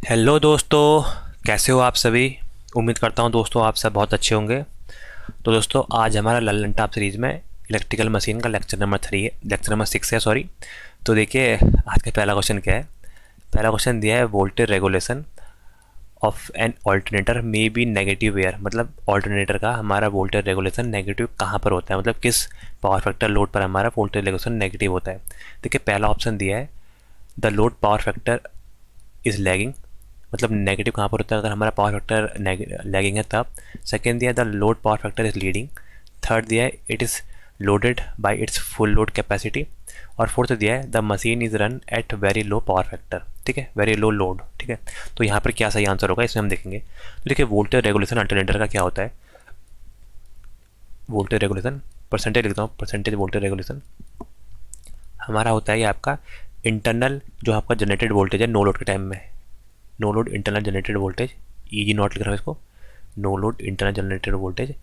Hello दोस्तों, कैसे हो आप सभी। उम्मीद करता हूँ दोस्तों आप सब बहुत अच्छे होंगे। तो दोस्तों आज हमारा लल्लन टॉप सीरीज़ में इलेक्ट्रिकल मशीन का लेक्चर नंबर 3 है, लेक्चर नंबर 6 है सॉरी। तो देखिए आज का पहला क्वेश्चन क्या है। पहला क्वेश्चन दिया है voltage regulation of an alternator may be negative where, मतलब ऑल्टरनेटर का हमारा वोल्टेज रेगुलेशन नेगेटिव कहाँ पर होता है, मतलब किस पावर फैक्टर लोड पर हमारा वोल्टेज रेगुलेशन नेगेटिव होता है। देखिए पहला ऑप्शन दिया है the load power factor is lagging, मतलब नेगेटिव कहाँ पर होता है अगर हमारा पावर फैक्टर लैगिंग है तब। सेकेंड दिया है the load power factor is leading. Third दिया है it is loaded bye it's full load capacity. और फोर्थ दिया है the machine is run at very low power factor, ठीक है, वेरी लो लोड, ठीक है। तो यहाँ पर क्या सही आंसर होगा इसमें हम देखेंगे। तो देखिए वोल्टेज रेगुलेशन अल्टरनेटर का क्या होता है। वोल्टेज रेगुलेशन परसेंटेज लिखता हूँ, परसेंटेज वोल्टेज रेगुलेशन हमारा होता है ये आपका इंटरनल जो आपका जनरेटेड वोल्टेज है नो लोड के टाइम में। No load internal generated voltage, E G naught लिख रहा हूँ इसको, no load internal generated voltage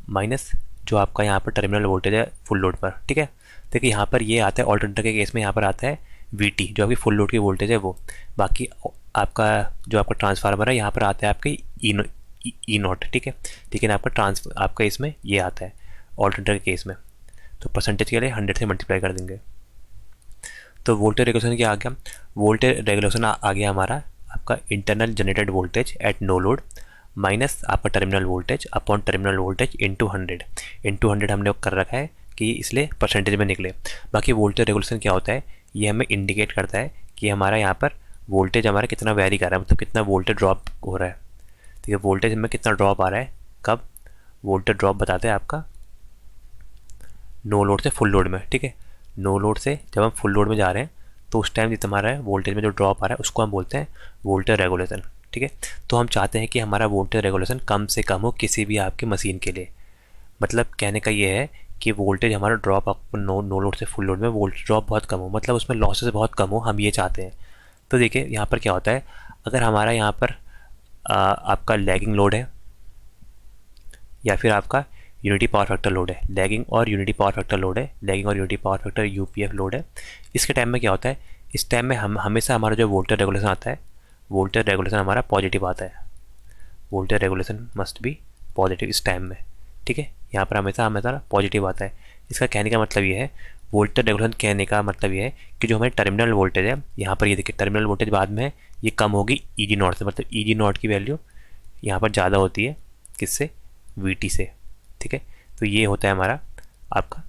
minus जो आपका यहाँ पर टर्मिनल वोल्टेज है फुल लोड पर, ठीक है। देखिए यहाँ पर ये आता है ऑल्टरनेटर के केस में, यहाँ पर आता है वी टी जो आपकी फुल लोड की वोल्टेज है वो। बाकी आपका जो आपका ट्रांसफार्मर है यहाँ पर आता है आपके ई नॉट, ठीक है। लेकिन आपका इसमें ये आता है ऑल्टरनेटर के केस में। तो परसेंटेज के लिए 100 से मल्टीप्लाई कर देंगे। तो वोल्टेज रेगुलेशन क्या आ गया, वोल्टेज रेगुलेशन आ गया हमारा आपका internal generated voltage at no load minus आपका terminal voltage upon terminal voltage into 100 हमने कर रखा है कि इसलिए परसेंटेज में निकले। बाकी वोल्टेज रेगुलेशन क्या होता है, ये हमें इंडिकेट करता है कि हमारा यहाँ पर वोल्टेज हमारा कितना वेरी कर रहा है, मतलब कितना वोल्टेज ड्रॉप हो रहा है। ठीक है, वोल्टेज हमें कितना ड्रॉप आ रहा है, कब वोल्टेज ड्रॉप बताते हैं आपका नो लोड से फुल लोड में, ठीक है। नो लोड से जब हम फुल लोड में जा रहे हैं तो उस टाइम जितना हमारा वोल्टेज में जो ड्रॉप आ रहा है उसको हम बोलते हैं वोल्टेज रेगुलेशन, ठीक है। तो हम चाहते हैं कि हमारा वोल्टेज रेगुलेशन कम से कम हो किसी भी आपकी मशीन के लिए। मतलब कहने का ये है कि वोल्टेज हमारा ड्रॉप नो लोड से फुल लोड में वोल्टेज ड्रॉप बहुत कम हो, मतलब उसमें लॉसेस बहुत कम हो, हम ये चाहते हैं। तो देखिए यहाँ पर क्या होता है, अगर हमारा यहाँ पर आपका लैगिंग लोड है या फिर आपका यूनिटी पावर फैक्टर लोड है, लैगिंग और यूनिटी पावर फैक्टर लोड है, लैगिंग और unity power factor UPF load है। इसके टाइम में क्या होता है, इस टाइम में हम हमेशा हमारा जो वोल्टेज रेगुलेशन आता है, वोल्टेज रेगुलेशन हमारा पॉजिटिव आता है। Voltage regulation must be positive इस टाइम में, ठीक है। यहाँ पर हमेशा हमेशा पॉजिटिव आता है। इसका कहने का मतलब ये है, वोल्टेज रेगुलेशन कहने का मतलब ये है कि जो हमारी टर्मिनल वोल्टेज है, यहाँ पर ये देखिए टर्मिनल वोल्टेज बाद में ये कम होगी ई जी नॉट से, मतलब ई जी नॉट की वैल्यू यहाँ पर ज़्यादा होती है किससे, वी टी से, ठीक है। तो ये होता है हमारा आपका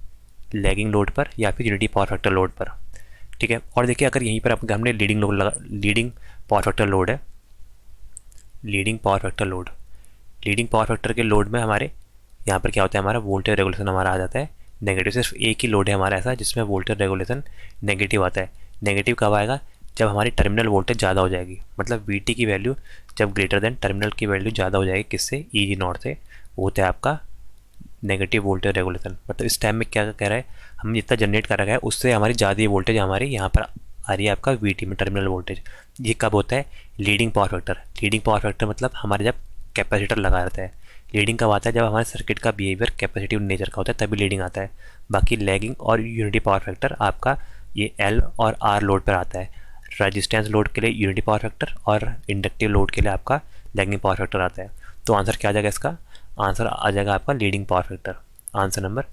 लैगिंग लोड पर या फिर यूनिटी पावर फैक्टर लोड पर, ठीक है। और देखिए अगर यहीं पर हमने लीडिंग लोड लगा, लीडिंग पावर फैक्टर लोड है, leading power factor load, leading power factor के लोड में हमारे यहाँ पर क्या होता है, हमारा वोल्टेज रेगुलेशन हमारा आ जाता है नेगेटिव। सिर्फ एक ही लोड है हमारा ऐसा जिसमें वोल्टेज रेगुलेशन नेगेटिव आता है। नेगेटिव कब आएगा, जब हमारी टर्मिनल वोल्टेज ज़्यादा हो जाएगी, मतलब वी टी की वैल्यू जब ग्रेटर देन टर्मिनल की वैल्यू ज़्यादा हो जाएगी किससे, ई जी नॉट से, वो होता है आपका नेगेटिव वोल्टेज रेगुलेशन। मतलब इस टाइम में क्या कह रहा है, हम जितना जनरेट कर रखा है उससे हमारी ज़्यादा वोल्टेज हमारी यहाँ पर आ रही है आपका वी टी में टर्मिनल वोल्टेज। ये कब होता है, leading power factor. Leading power factor मतलब हमारे जब कैपेसिटर लगा रहता है। लीडिंग कब आता है, जब हमारे सर्किट का बिहेवियर कैपेसिटिव नेचर का होता है तभी लीडिंग आता है। बाकी लैगिंग और यूनिटी पावर फैक्टर आपका ये एल और आर लोड पर आता है। रेजिस्टेंस लोड के लिए यूनिटी पावर फैक्टर और इंडक्टिव लोड के लिए आपका लैगिंग पावर फैक्टर आता है। तो आंसर क्या आ जाएगा इसका, आंसर आ जाएगा आपका leading power factor, answer number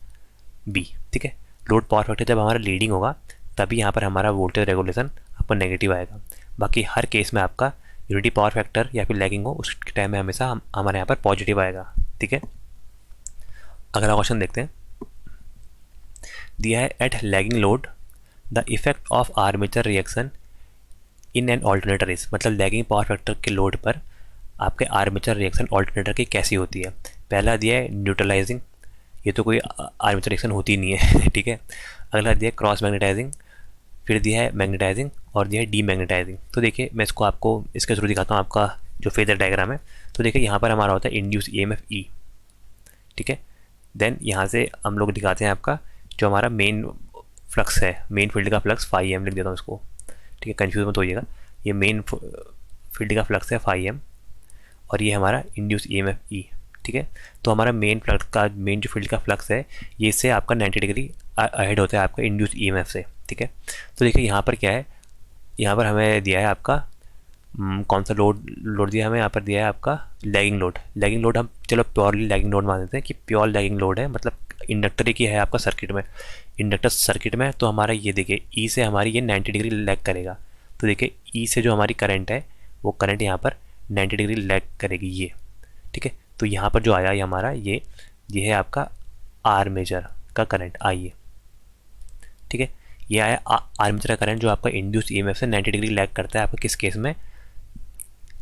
B, ठीक है। लोड पावर फैक्टर जब हमारा लीडिंग होगा तभी यहाँ पर हमारा वोल्टेज रेगुलेशन आपका नेगेटिव आएगा। बाकी हर केस में आपका यूनिटी पावर फैक्टर या फिर लैगिंग हो उस टाइम में हमेशा हमारे यहाँ पर पॉजिटिव आएगा, ठीक है। अगला क्वेश्चन देखते हैं। दिया है at lagging load the effect of armature reaction in an alternator is, मतलब लैगिंग पावर फैक्टर के लोड पर आपके आर्मेचर रिएक्शन ऑल्टरनेटर की कैसी होती है। पहला दिया है न्यूट्रलाइजिंग, ये तो कोई आर्मेचर रिएक्शन होती नहीं है ठीक है। अगला दिया है क्रॉस मैग्नेटाइजिंग, फिर दिया है मैग्नेटाइजिंग और दिया है डीमैग्नेटाइजिंग। तो देखिए मैं इसको आपको इसके थ्रू दिखाता हूँ, आपका जो फेजर डायग्राम है। तो देखिए यहाँ पर हमारा होता है इंड्यूस ईएमएफ ई, ठीक है। देन यहाँ से हम लोग दिखाते हैं आपका जो हमारा मेन फ्लक्स है, मेन फील्ड का फ्लक्स फाई एम लिख देता हूँ इसको, ठीक है, कन्फ्यूज मत होइएगा। ये मेन फील्ड का फ्लक्स है फाई एम और ये हमारा इंड्यूस ईएमएफ ई, ठीक है। तो हमारा मेन फ्लक्स का मेन जो फील्ड का फ्लक्स है ये इससे आपका 90 डिग्री अहेड होता है आपका इंड्यूस ईएमएफ से, ठीक है। तो देखिए यहाँ पर क्या है, यहाँ पर हमें दिया है आपका कौन सा लोड लोड दिया हमें, यहाँ पर दिया है आपका लैगिंग लोड। लैगिंग लोड हम चलो प्योरली लैगिंग लोड मान लेते हैं कि प्योर लैगिंग लोड है, मतलब इंडक्टर की है आपका सर्किट में, इंडक्टर सर्किट में। तो हमारा ये देखिए ई से हमारी ये 90 डिग्री लैग करेगा। तो देखिए ई से जो हमारी करंट है वो करंट यहाँ पर 90 डिग्री लैग करेगी ये, ठीक है। तो यहाँ पर जो आया ये हमारा ये है आपका आर्मेचर का करंट आई है, ठीक है। ये आया आर्मेचर का करंट जो आपका इंड्यूस ईएमएफ से 90 डिग्री लैग करता है आपका किस केस में,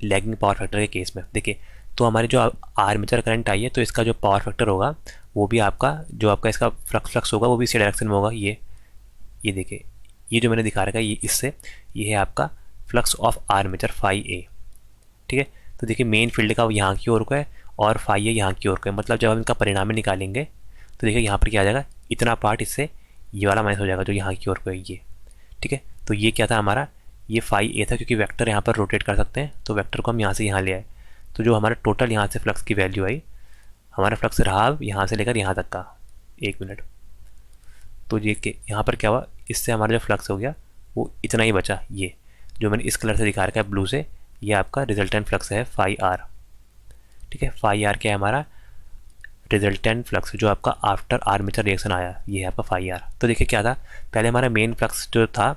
लैगिंग पावर फैक्टर के केस में। देखिए तो हमारी जो आर्मेचर करंट आई है तो इसका जो पावर फैक्टर होगा वो भी आपका जो आपका इसका फ्लक्स होगा वो भी इसी डायरेक्शन में होगा। ये देखिए ये जो मैंने दिखा रखा है ये इससे ये है आपका फ्लक्स ऑफ आर्मेचर फाई ए, ठीक है। तो देखिए मेन फील्ड का यहाँ की ओर को है और फाई ए यहाँ की ओर को है, मतलब जब हम इनका परिणाम निकालेंगे तो देखिए यहाँ पर क्या आ जाएगा, इतना पार्ट इससे ये वाला माइनस हो जाएगा जो यहाँ की ओर को है ये, ठीक है। तो ये क्या था हमारा, ये फाई ए था, क्योंकि वेक्टर यहाँ पर रोटेट कर सकते हैं तो वेक्टर को हम यहाँ से यहाँ ले आए। तो जो हमारा टोटल यहाँ से फ्लक्स की वैल्यू आई, हमारा फ्लक्स रहा यहाँ से लेकर यहाँ तक का, 1 मिनट। तो ये कि यहाँ पर क्या हुआ, इससे हमारा जो फ्लक्स हो गया वो इतना ही बचा। ये जो मैंने इस कलर से दिखा रखा है ब्लू से, ये आपका रिजल्टेंट फ्लक्स है फाई आर, ठीक है। फाई आर क्या है हमारा, रिजल्टेंट फ्लक्स जो आपका आफ्टर आर्मेचर रिएक्शन आया, ये है आपका फाई आर। तो देखिए क्या था, पहले हमारा मेन फ्लक्स जो था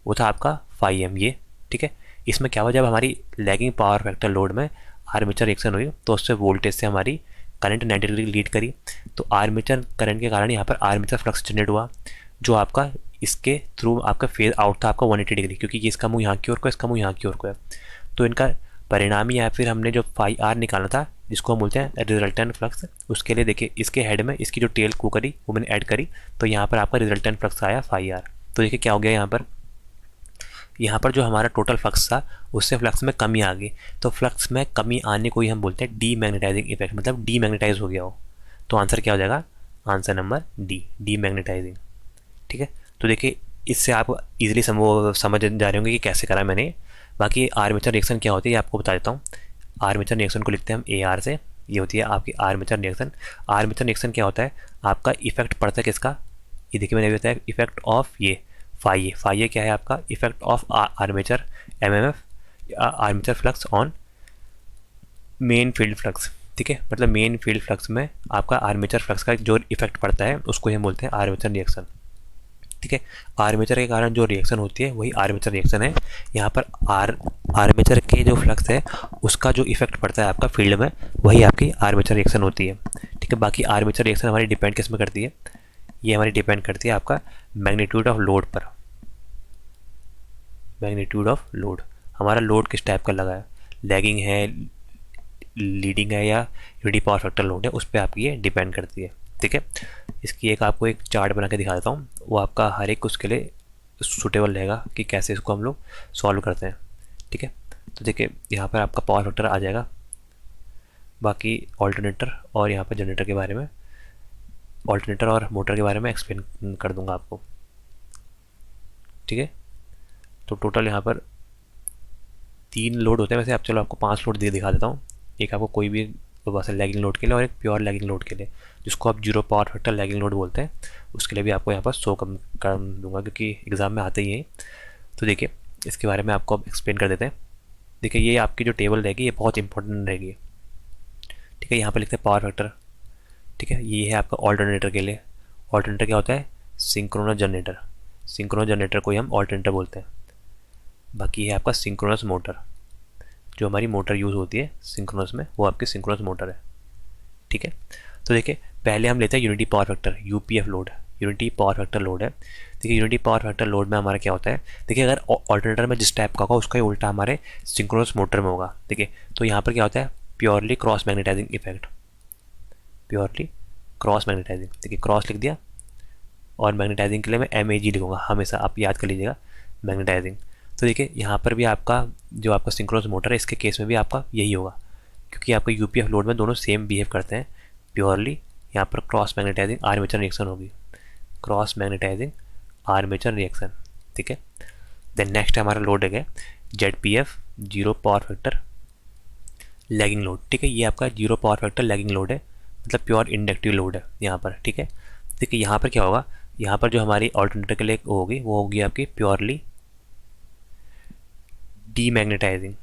वो था आपका फाई एम ये, ठीक है। इसमें क्या हुआ, जब हमारी लैगिंग पावर फैक्टर लोड में आर्मेचर रिएक्शन हुई तो उससे वोल्टेज से हमारी करंट 90 डिग्री लीड करी। तो आर्मेचर करंट के कारण यहाँ पर आर्मेचर फ्लक्स जनरेट हुआ जो आपका इसके थ्रू आपका फेज आउट था आपका 180 डिग्री, क्योंकि ये इसका मुँह यहाँ की ओर को है, इसका मुँह यहाँ की ओर को है। तो इनका परिणामी या फिर हमने जो फाई आर निकाला था जिसको हम बोलते हैं रिजल्टेंट फ्लक्स, उसके लिए देखिए इसके हेड में इसकी जो टेल को करी वो मैंने ऐड करी, तो यहाँ पर आपका रिजल्टेंट फ्लक्स आया फाई आर। तो देखिए क्या हो गया, यहाँ पर जो हमारा टोटल फ्लक्स था उससे फ्लक्स में कमी आ गई। तो फ्लक्स में कमी आने को ही हम बोलते हैं डीमैग्नेटाइजिंग इफेक्ट, मतलब डीमैग्नेटाइज हो गया हो। तो आंसर क्या हो जाएगा, आंसर नंबर डी, डीमैग्नेटाइजिंग, ठीक है। तो देखिए इससे आप इजीली समझ जा रहे होंगे कि कैसे करा मैंने। बाकी आर्मेचर रिएक्शन क्या होती है आपको बता देता हूँ। आर्मेचर रिएक्शन को लिखते हैं हम ए आर से, ये होती है आपकी आर्मेचर रिएक्शन। आर्मेचर रिएक्शन क्या होता है, आपका इफेक्ट पड़ता है किसका, ये देखिए मैंने बताया इफेक्ट ऑफ ये फाई ए क्या है आपका, effect of armature MMF armature flux on main field flux, ठीक है। मतलब मेन फील्ड फ्लक्स में आपका आर्मेचर फ्लक्स का जो इफेक्ट पड़ता है उसको हम बोलते हैं आर्मेचर रिएक्शन, ठीक है। आर्मेचर के कारण जो रिएक्शन होती है वही आर्मेचर रिएक्शन है। यहाँ पर आर्मेचर के जो फ्लक्स है उसका जो इफेक्ट पड़ता है आपका फील्ड में वही आपकी आर्मेचर रिएक्शन होती है, ठीक है। बाकी आर्मेचर रिएक्शन हमारी डिपेंड किस में करती है, ये हमारी डिपेंड करती है आपका मैग्नीट्यूड ऑफ लोड पर। मैग्नीट्यूड ऑफ लोड, हमारा लोड किस टाइप का लगा है, लैगिंग है, लीडिंग है या यूनिटी पावर फैक्टर लोड है, उस पर आपकी ये डिपेंड करती है, ठीक है। इसकी आपको एक चार्ट बना के दिखा देता हूँ, वो आपका हर एक उसके लिए सूटेबल रहेगा कि कैसे इसको हम लोग सॉल्व करते हैं, ठीक है। तो देखिए यहाँ पर आपका पावर फैक्टर आ जाएगा, बाकी ऑल्टरनेटर और यहाँ पर जनरेटर के बारे में, ऑल्टरनेटर और मोटर के बारे में एक्सप्लेन कर दूंगा आपको, ठीक है। तो टोटल यहाँ पर 3 लोड होते हैं, वैसे आप चलो आपको 5 लोड दिखा देता हूँ। एक आपको कोई भी बस लैगिंग लोड के लिए और एक प्योर लैगिंग लोड के लिए, जिसको आप 0 पावर फैक्टर लैगिंग लोड बोलते हैं, उसके लिए भी आपको यहाँ पर 100 कम कर दूंगा क्योंकि एग्ज़ाम में आते ही हैं। तो देखिए इसके बारे में आपको एक्सप्लेन कर देते हैं। देखिए ये आपकी जो टेबल रहेगी ये बहुत इंपॉर्टेंट रहेगी, ठीक है। यहाँ पर लिखते हैं पावर फैक्टर, ठीक है। ये है आपका ऑल्टरनेटर के लिए। ऑल्टरनेटर क्या होता है, सिंक्रोनस जनरेटर, सिंक्रोनस जनरेटर को ही हम ऑल्टरनेटर बोलते हैं। बाकी है आपका सिंक्रोनस मोटर, जो हमारी मोटर यूज़ होती है सिंक्रोनस में वो आपकी सिंक्रोनस मोटर है, ठीक है। तो देखिए पहले हम लेते हैं unity power factor, UPF load, unity power factor load है। देखिए यूनिटी पावर फैक्टर लोड में हमारा क्या होता है, देखिए अगर ऑल्टरनेटर में जिस टाइप का होगा उसका ही उल्टा हमारे सिंक्रोनस मोटर में होगा। देखिए तो यहाँ पर क्या होता है, purely cross magnetising effect, purely cross magnetising, देखिए क्रॉस लिख दिया, और मैग्नेटाइजिंग के लिए मैं MAG लिखूँगा, हमेशा आप याद कर लीजिएगा मैग्नेटाइजिंग। तो देखिए यहाँ पर भी आपका जो आपका सिंक्रोनस मोटर है इसके केस में भी आपका यही होगा, क्योंकि आपका यूपीएफ लोड में दोनों सेम बिहेव करते हैं। प्योरली यहाँ पर क्रॉस मैग्नेटाइजिंग आर्मेचर रिएक्शन होगी, क्रॉस मैग्नेटाइजिंग आर्मेचर रिएक्शन, ठीक है। देन नेक्स्ट हमारा लोड है ZPF 0 power factor lagging load, ठीक है। ये आपका 0 पावर फैक्टर लैगिंग लोड है, मतलब प्योर इंडक्टिव लोड है यहाँ पर, ठीक है। देखिए यहाँ पर क्या होगा, यहाँ पर जो हमारी ऑल्टरनेटर के लिए होगी वो होगी आपकी प्योरली डीमैग्नेटाइजिंग,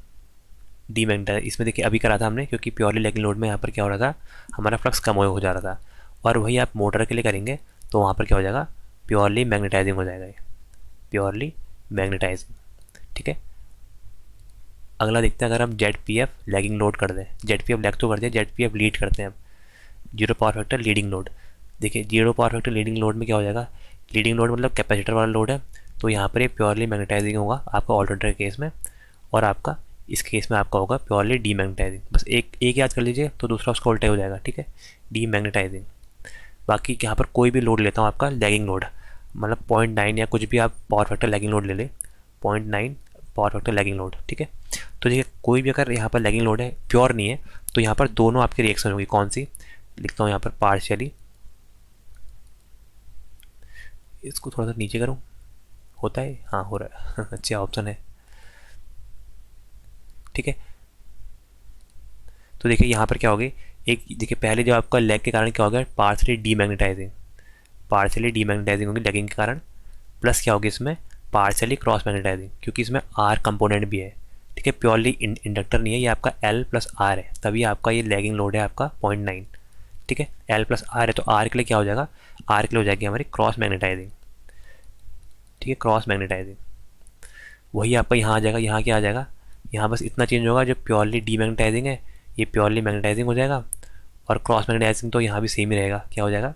डीमैग्नेटाइज, इसमें देखिए अभी करा था हमने, क्योंकि प्योरली लैगिंग लोड में यहाँ पर क्या हो रहा था, हमारा फ्लक्स कम हो जा रहा था। और वही आप मोटर के लिए करेंगे तो वहाँ पर क्या हो जाएगा, प्योरली मैग्नेटाइजिंग हो जाएगा, ये प्योरली मैग्नेटाइजिंग। ठीक है, अगला देखते हैं, अगर हम Z P F lagging load कर दें, जेड पी एफ लैग तो कर दिया, जेड पी एफ लीड करते हैं अब, zero power factor leading load. देखिए zero power factor leading load में क्या हो जाएगा, लीडिंग लोड मतलब कैपेसिटर वाला लोड है, तो यहाँ पर ये प्योरली मैग्नेटाइजिंग होगा आपका ऑल्टरनेटर केस में, और आपका इस केस में आपका होगा प्योरली डीमैग्नेटाइजिंग। बस एक याद कर लीजिए तो दूसरा उसका उल्टा हो जाएगा। ठीक है, डीमैग्नेटाइजिंग। बाकी यहाँ पर कोई भी लोड लेता हूँ आपका लैगिंग लोड, मतलब 0.9 या कुछ भी आप पावर फैक्टर लैगिंग लोड ले लें, 0.9 पावर फैक्टर लैगिंग लोड। ठीक है, तो देखिए कोई भी अगर यहाँ पर लैगिंग लोड है, प्योर नहीं है, तो यहाँ पर दोनों आपकी रिएक्शन होगी। कौन सी लिखता हूँ यहाँ पर, पार्शियली, इसको थोड़ा सा नीचे करूँ, होता है, हाँ हो रहा है अच्छा ऑप्शन है। ठीक है, तो देखिए यहाँ पर क्या होगी, एक देखिए पहले जो आपका लैग के कारण क्या हो गया, पार्शियली डीमैग्नेटाइजिंग, पार्शियली डीमैग्नेटाइजिंग होगी लैगिंग के कारण, प्लस क्या होगी इसमें, पार्शियली क्रॉस मैग्नेटाइजिंग, क्योंकि इसमें आर कंपोनेंट भी है। ठीक है, प्योरली इंडक्टर नहीं है, ये आपका एल प्लस आर है, तभी आपका ये लैगिंग लोड है आपका 0.9। ठीक है, एल प्लस आर है, तो आर के लिए क्या हो जाएगा, आर के लिए हो जाएगी हमारी क्रॉस मैग्नेटाइजिंग। ठीक है, क्रॉस मैग्नेटाइजिंग, वही आपका यहाँ आ जाएगा, यहाँ क्या आ जाएगा, यहाँ बस इतना चेंज होगा, जो प्योरली डीमैग्नेटाइजिंग है ये प्योरली मैग्नेटाइजिंग हो जाएगा, और क्रॉस मैग्नेटाइजिंग तो यहाँ भी सेम ही रहेगा, क्या हो जाएगा,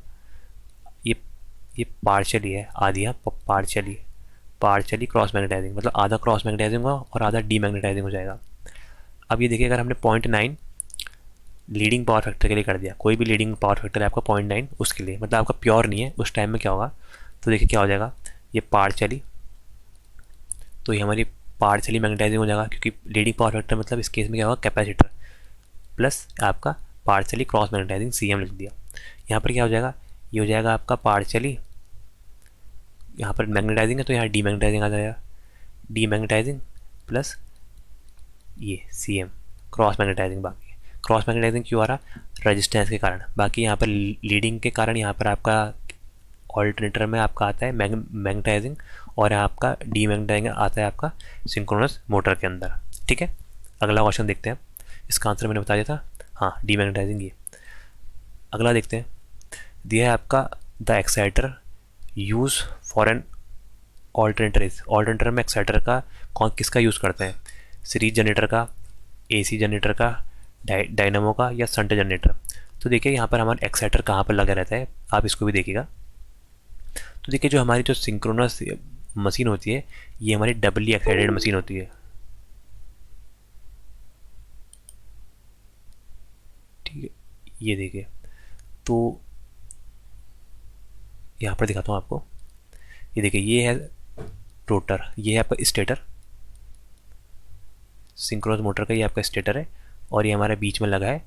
ये ये पार्शियली है, आधी है पार्शियली, पार्शियली क्रॉस मैग्नेटाइजिंग, मतलब आधा क्रॉस मैग्नेटाइजिंग होगा और आधा डीमैग्नेटाइजिंग हो जाएगा। अब ये देखिए, अगर हमने 0.9 लीडिंग पावर फैक्टर के लिए कर दिया, कोई भी लीडिंग पावर फैक्टर है आपका 0.9 उसके लिए, मतलब आपका प्योर नहीं है, उस टाइम में क्या होगा, तो देखिए क्या हो जाएगा, ये पार्शियली, तो ये हमारी पार्शियली मैग्नेटाइजिंग हो जाएगा, क्योंकि लीडिंग पावर फैक्टर मतलब इस केस में क्या होगा, कैपेसिटर, प्लस आपका partially cross magnetising C M लिख दिया। यहाँ पर क्या हो जाएगा, ये हो जाएगा आपका पार्शियली, यहाँ पर मैग्नेटाइजिंग है तो यहाँ डीमैग्नेटाइजिंग आ जाएगा, डीमैग्नेटाइजिंग प्लस ये सी एम क्रॉस मैग्नेटाइजिंग। बाकी क्रॉस मैग्नेटाइजिंग क्यों आ रहा, रेजिस्टेंस के कारण, बाकी यहाँ पर लीडिंग के कारण यहाँ पर आपका ऑल्टरनेटर में आपका आता है मैग्नेटाइजिंग, और आपका डीमैग्नेटाइजिंग आता है आपका सिंक्रोनस मोटर के अंदर। ठीक है, अगला क्वेश्चन देखते हैं, इसका आंसर मैंने बता दिया था, हाँ डीमैग्नेटाइजिंग ये। अगला देखते हैं, दिया है आपका the exciter use for an alternator is, alternator में एक्साइटर का कौन किसका यूज़ करते हैं, सीरीज जनरेटर का, एसी जनरेटर का, डायनामो का, या शंट जनरेटर। तो देखिए यहाँ पर हमारा एक्साइटर कहाँ पर लगा रहता है, आप इसको भी देखिएगा। तो देखिए जो हमारी जो सिंक्रोनस मशीन होती है, ये हमारी डबली एक्साइटेड मशीन होती है। ठीक है, ये देखिए, तो यहाँ पर दिखाता हूँ आपको, ये देखिए ये है रोटर, ये है आपका स्टेटर, सिंक्रोनस मोटर का ये आपका स्टेटर है, और ये हमारे बीच में लगा है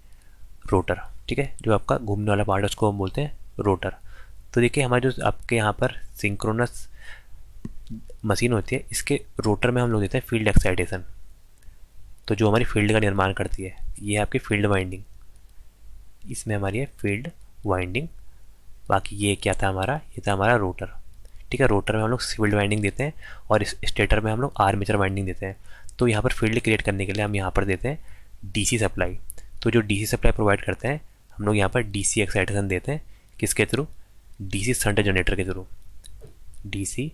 रोटर। ठीक है, जो आपका घूमने वाला पार्ट है उसको हम बोलते हैं रोटर। तो देखिए हमारे जो आपके यहाँ पर सिंक्रोनस मशीन होती है, इसके रोटर में हम लोग देते हैं फील्ड एक्साइटेशन, तो जो हमारी फील्ड का निर्माण करती है, ये है आपकी फील्ड वाइंडिंग, इसमें हमारी है फील्ड वाइंडिंग। बाकी ये क्या था हमारा, ये था हमारा रोटर। ठीक है, रोटर में हम लोग फील्ड वाइंडिंग देते हैं, और इस स्टेटर में हम लोग आर्मेचर वाइंडिंग देते हैं। तो यहाँ पर फील्ड क्रिएट करने के लिए हम यहाँ पर देते हैं डीसी सप्लाई। तो जो डीसी सप्लाई प्रोवाइड करते हैं हम लोग यहाँ पर डीसी एक्साइटेशन देते हैं, किसके थ्रू, डीसी शंट जनरेटर के थ्रू, डीसी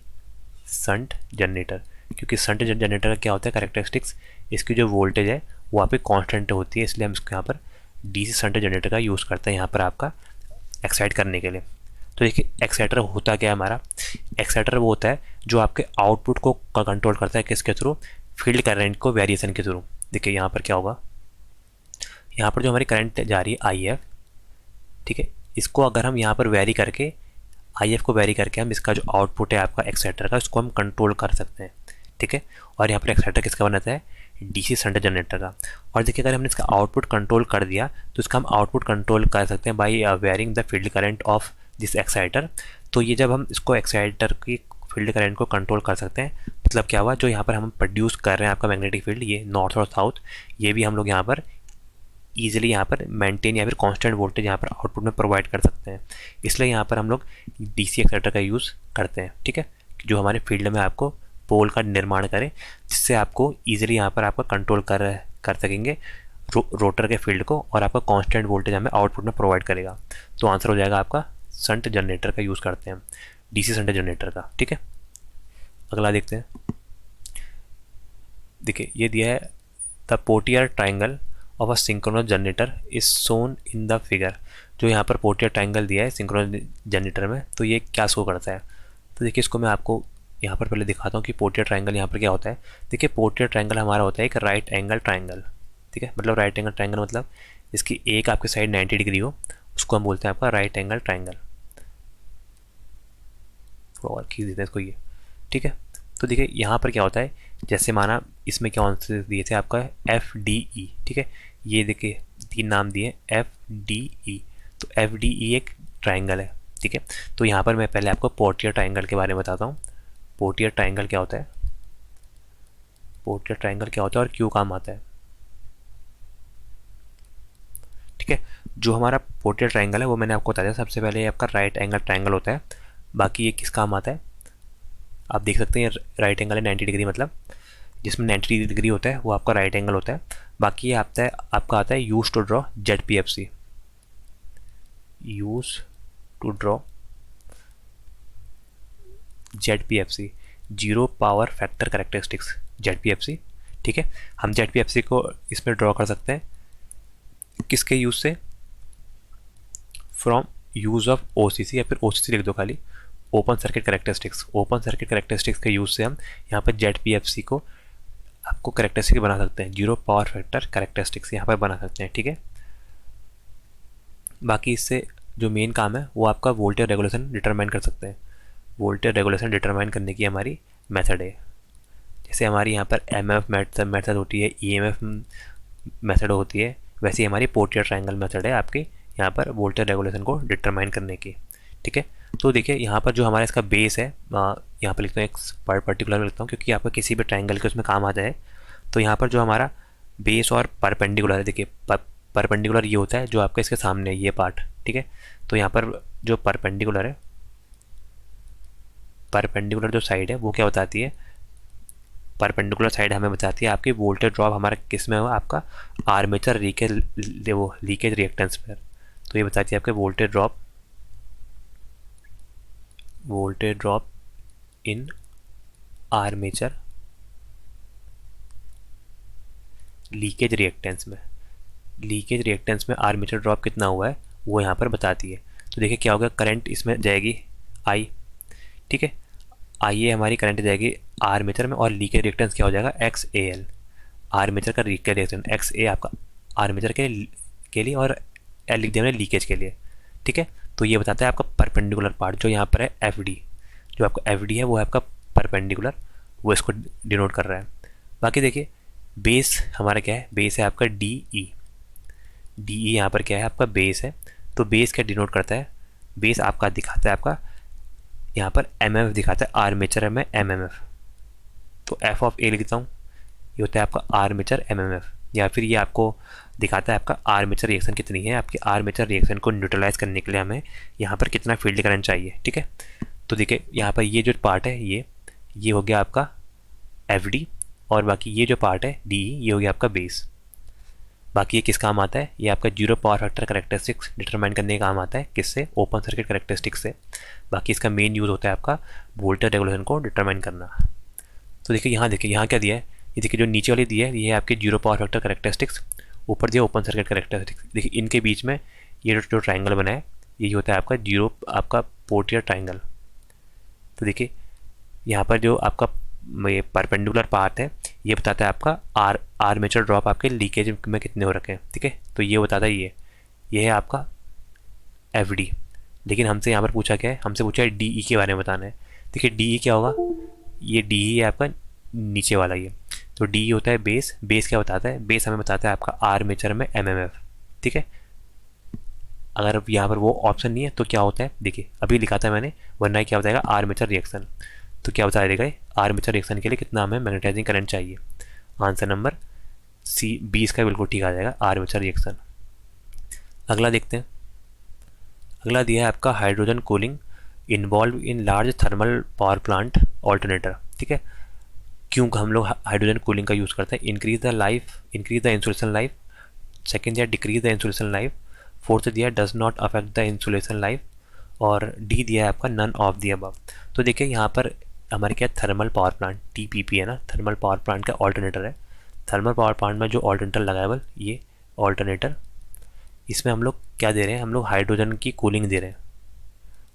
शंट जनरेटर। क्योंकि शंट जनरेटर का क्या होता है कैरेक्टरिस्टिक्स, इसकी जो वोल्टेज है वो आपकी कांस्टेंट होती है, इसलिए हम इसको यहाँ पर डीसी शंट जनरेटर का यूज़ करते हैं यहाँ पर आपका एक्साइट करने के लिए। तो देखिए एक्साइटर होता क्या है हमारा, एक्साइटर वो होता है जो आपके आउटपुट को कंट्रोल करता है, किसके थ्रू, फील्ड करंट को वेरिएशन के थ्रू। देखिए यहाँ पर क्या होगा, यहाँ पर जो हमारी करंट जा रही है आई एफ, ठीक है, इसको अगर हम यहाँ पर वेरी करके, आई एफ को वेरी करके हम इसका जो आउटपुट है आपका एक्साइटर का, उसको हम कंट्रोल कर सकते हैं। ठीक है, और यहाँ पर एक्साइटर किसका बनाता है, डीसी शंट जनरेटर का। और देखिए अगर हमने इसका आउटपुट कंट्रोल कर दिया तो इसका हम आउटपुट कंट्रोल कर सकते हैं by wearing the field current of this exciter. तो ये जब हम इसको एक्साइटर की फील्ड करंट को कंट्रोल कर सकते हैं, मतलब क्या हुआ, जो यहाँ पर हम प्रोड्यूस कर रहे हैं आपका मैग्नेटिक फील्ड, ये नॉर्थ और साउथ, ये भी हम लोग यहाँ पर ईजिली यहाँ पर मेंटेन या फिर कांस्टेंट वोल्टेज यहाँ पर आउटपुट में प्रोवाइड कर सकते हैं। इसलिए यहाँ पर हम लोग डीसी एक्साइटर का यूज़ करते हैं। ठीक है, जो हमारे फील्ड में आपको पोल का निर्माण करे, जिससे आपको ईजिली यहाँ पर आपका कंट्रोल कर सकेंगे रोटर के फील्ड को, और आपका कांस्टेंट वोल्टेज हमें आउटपुट में प्रोवाइड करेगा। तो आंसर हो जाएगा आपका शंट जनरेटर का यूज़ करते हैं हम, डीसी शंट जनरेटर का। ठीक है, अगला देखते हैं। देखिए ये दिया है the Potier triangle of a synchronous generator is shown in the figure. जो यहाँ पर पोर्टियर ट्राइंगल दिया है सिंक्रोनस जनरेटर में, तो ये क्या शो करता है। तो देखिए इसको मैं आपको यहाँ पर पहले दिखाता हूँ कि पोर्टियर ट्राइंगल यहाँ पर क्या होता है। देखिए पोर्टियर ट्राइंगल हमारा होता है एक राइट एंगल ट्राइंगल। ठीक है, मतलब राइट एंगल ट्राइंगल मतलब इसकी एक आपकी साइड 90 डिग्री हो, उसको हम बोलते हैं आपका राइट एंगल ट्राइंगल। और खींच देते हैं इसको ये। ठीक है, तो देखिए यहाँ पर क्या होता है, जैसे माना इसमें क्या आंसर दिए थे आपका FDE। ठीक है, ये देखिए 3 नाम दिए FDE, तो FDE एक ट्राइंगल है। ठीक है, तो यहाँ पर मैं पहले आपको पोर्टियर ट्राइंगल के बारे में बताता हूँ। पोर्टियर ट्राइंगल क्या होता है, पोर्टियर ट्राइंगल क्या होता है और क्यों काम आता है। ठीक है, जो हमारा पोर्टियर ट्राइंगल है वो मैंने आपको बताया, सबसे पहले ये आपका राइट एंगल ट्राइंगल होता है। बाकी ये किस काम आता है आप देख सकते हैं, राइट एंगल है 90 डिग्री, मतलब जिसमें 90 डिग्री होता है वो आपका राइट एंगल होता है। बाकी ये आपका आता है use to draw ZPFC, use to draw ZPFC, zero power factor characteristics ZPFC। ठीक है, हम ZPFC को इसमें ड्रॉ कर सकते हैं किसके यूज से, फ्रॉम यूज ऑफ OCC, या फिर OCC लिख दो खाली, open circuit characteristics. Open circuit characteristics के यूज से हम यहाँ पर ZPFC को आपको कैरेक्टरिस्टिक बना सकते हैं, जीरो पावर फैक्टर कैरेक्टरिस्टिक्स यहाँ पर बना सकते हैं। ठीक है, बाकी इससे जो मेन काम है वो आपका वोल्टेज रेगुलेशन डिटरमाइन कर सकते हैं। वोल्टेज रेगुलेशन डिटरमाइन करने की हमारी मेथड है, जैसे हमारी यहाँ पर MF मेथड होती है, EMF मेथड होती है, वैसे ही हमारी पोर्टियर ट्राइंगल मेथड है आपकी यहाँ पर वोल्टेज रेगुलेशन को डिटरमाइन करने की। ठीक है, तो देखिए यहाँ पर जो हमारा इसका बेस है, यहाँ पर लिखता हूँ एक पर्टिकुलर लिखता हूँ क्योंकि आपका किसी भी ट्राइंगल के उसमें काम आ जाए। तो यहाँ पर जो हमारा बेस और परपेंडिकुलर है, देखिए परपेंडिकुलर ये होता है जो आपका इसके सामने है ये पार्ट। ठीक है, तो यहाँ पर जो परपेंडिकुलर है, परपेंडिकुलर जो साइड है वो क्या बताती है, परपेंडिकुलर साइड हमें बताती है आपकी वोल्टेज ड्रॉप हमारा किस में हो, आपका आर्मेचर लीकेज रिएक्टेंस पर। तो ये बताती है आपके voltage drop in armature leakage reactance में। लीकेज रिएक्टेंस में आर्मेचर ड्रॉप कितना हुआ है वो यहाँ पर बताती है। तो देखिए क्या होगा, करंट इसमें जाएगी I। ठीक है, ये हमारी करंट जाएगी आर्मेचर में, और लीकेज रिएक्टेंस क्या हो जाएगा XAL, आर्मेचर का लीकेज रिएक्टेंस। XA आपका आर्मेचर के लिए और L लिख दिया लीकेज के लिए। ठीक है, तो ये बताता है आपका परपेंडिकुलर पार्ट जो यहाँ पर है FD, जो आपका FD है वो है आपका परपेंडिकुलर, वो इसको डिनोट कर रहा है। बाकी देखिए बेस हमारा क्या है, बेस है आपका DE यहाँ पर क्या है आपका बेस है। तो बेस क्या डिनोट करता है, बेस आपका दिखाता है आपका यहाँ पर MMF दिखाता है, आर्मेचर में MMF। तो F ऑफ A लिखता हूँ, ये होता है आपका आर्मेचर MMF, या फिर ये आपको दिखाता है आपका आर्मेचर रिएक्शन कितनी है। आपकी आर्मेचर रिएक्शन को न्यूट्रलाइज करने के लिए हमें यहाँ पर कितना फील्ड करंट चाहिए। ठीक है, तो देखिए यहाँ पर ये जो पार्ट है ये हो गया आपका FD, और बाकी ये जो पार्ट है DE ये हो गया आपका बेस। बाकी ये किस काम आता है, ये आपका zero power factor characteristics determine करने का काम आता है, किससे, ओपन सर्किट कैरेक्टरिस्टिक्स से। बाकी इसका मेन यूज़ होता है आपका वोल्टेज रेगुलेशन को डिटरमाइन करना। तो देखिए यहाँ क्या दिया है, ये देखिए जो नीचे वाली दी है ये है आपके जीरो पावर फैक्टर कैरेक्टरिस्टिक्स, ऊपर दिया ओपन सर्किट कैरेक्टरिस्टिक्स। देखिए इनके बीच में ये जो ट्राइंगल बना है यही होता है आपका आपका पोर्टियर ट्राइंगल। तो देखिए यहाँ पर जो आपका ये परपेंडिकुलर पार्ट है ये बताता है आपका आर्मेचर ड्रॉप आपके लीकेज में कितने हो रखे हैं। ठीक है, तो ये बताता है ये है आपका FD। लेकिन हमसे यहाँ पर पूछा क्या है, हमसे पूछा है DE के बारे में बताना है। देखिए DE क्या होगा, ये DE है आपका नीचे वाला ये। तो DE होता है बेस क्या बताता है, बेस हमें बताता है आपका आर्मेचर में MMF। ठीक है, अगर यहाँ पर वो ऑप्शन नहीं है तो क्या होता है, देखिए अभी लिखा था मैंने, वरना क्या बताएगा आर्मेचर रिएक्शन। तो क्या बता देगा, आर्मेचर रिएक्शन के लिए कितना हमें मैग्नेटाइजिंग करंट चाहिए। आंसर नंबर C 20 का बिल्कुल ठीक आ जाएगा, आर्मेचर रिएक्शन। अगला देखते हैं, अगला दिया है आपका hydrogen cooling involve in large thermal power plant alternator. ठीक है, क्यों हम लोग हाइड्रोजन कूलिंग का यूज़ करते हैं? Increase the insulation life. Second दिया decrease the insulation life. Fourth दिया does not affect the insulation life. और डी दिया है आपका नन ऑफ दी अबव। तो देखिए यहाँ पर हमारे क्या थर्मल पावर प्लांट TPP है ना, थर्मल पावर प्लांट का ऑल्टरनेटर है। थर्मल पावर प्लांट में जो ऑल्टरनेटर लगाएबल ये ऑल्टरनेटर, इसमें हम लोग क्या दे रहे हैं? हम लोग हाइड्रोजन की कूलिंग दे रहे हैं,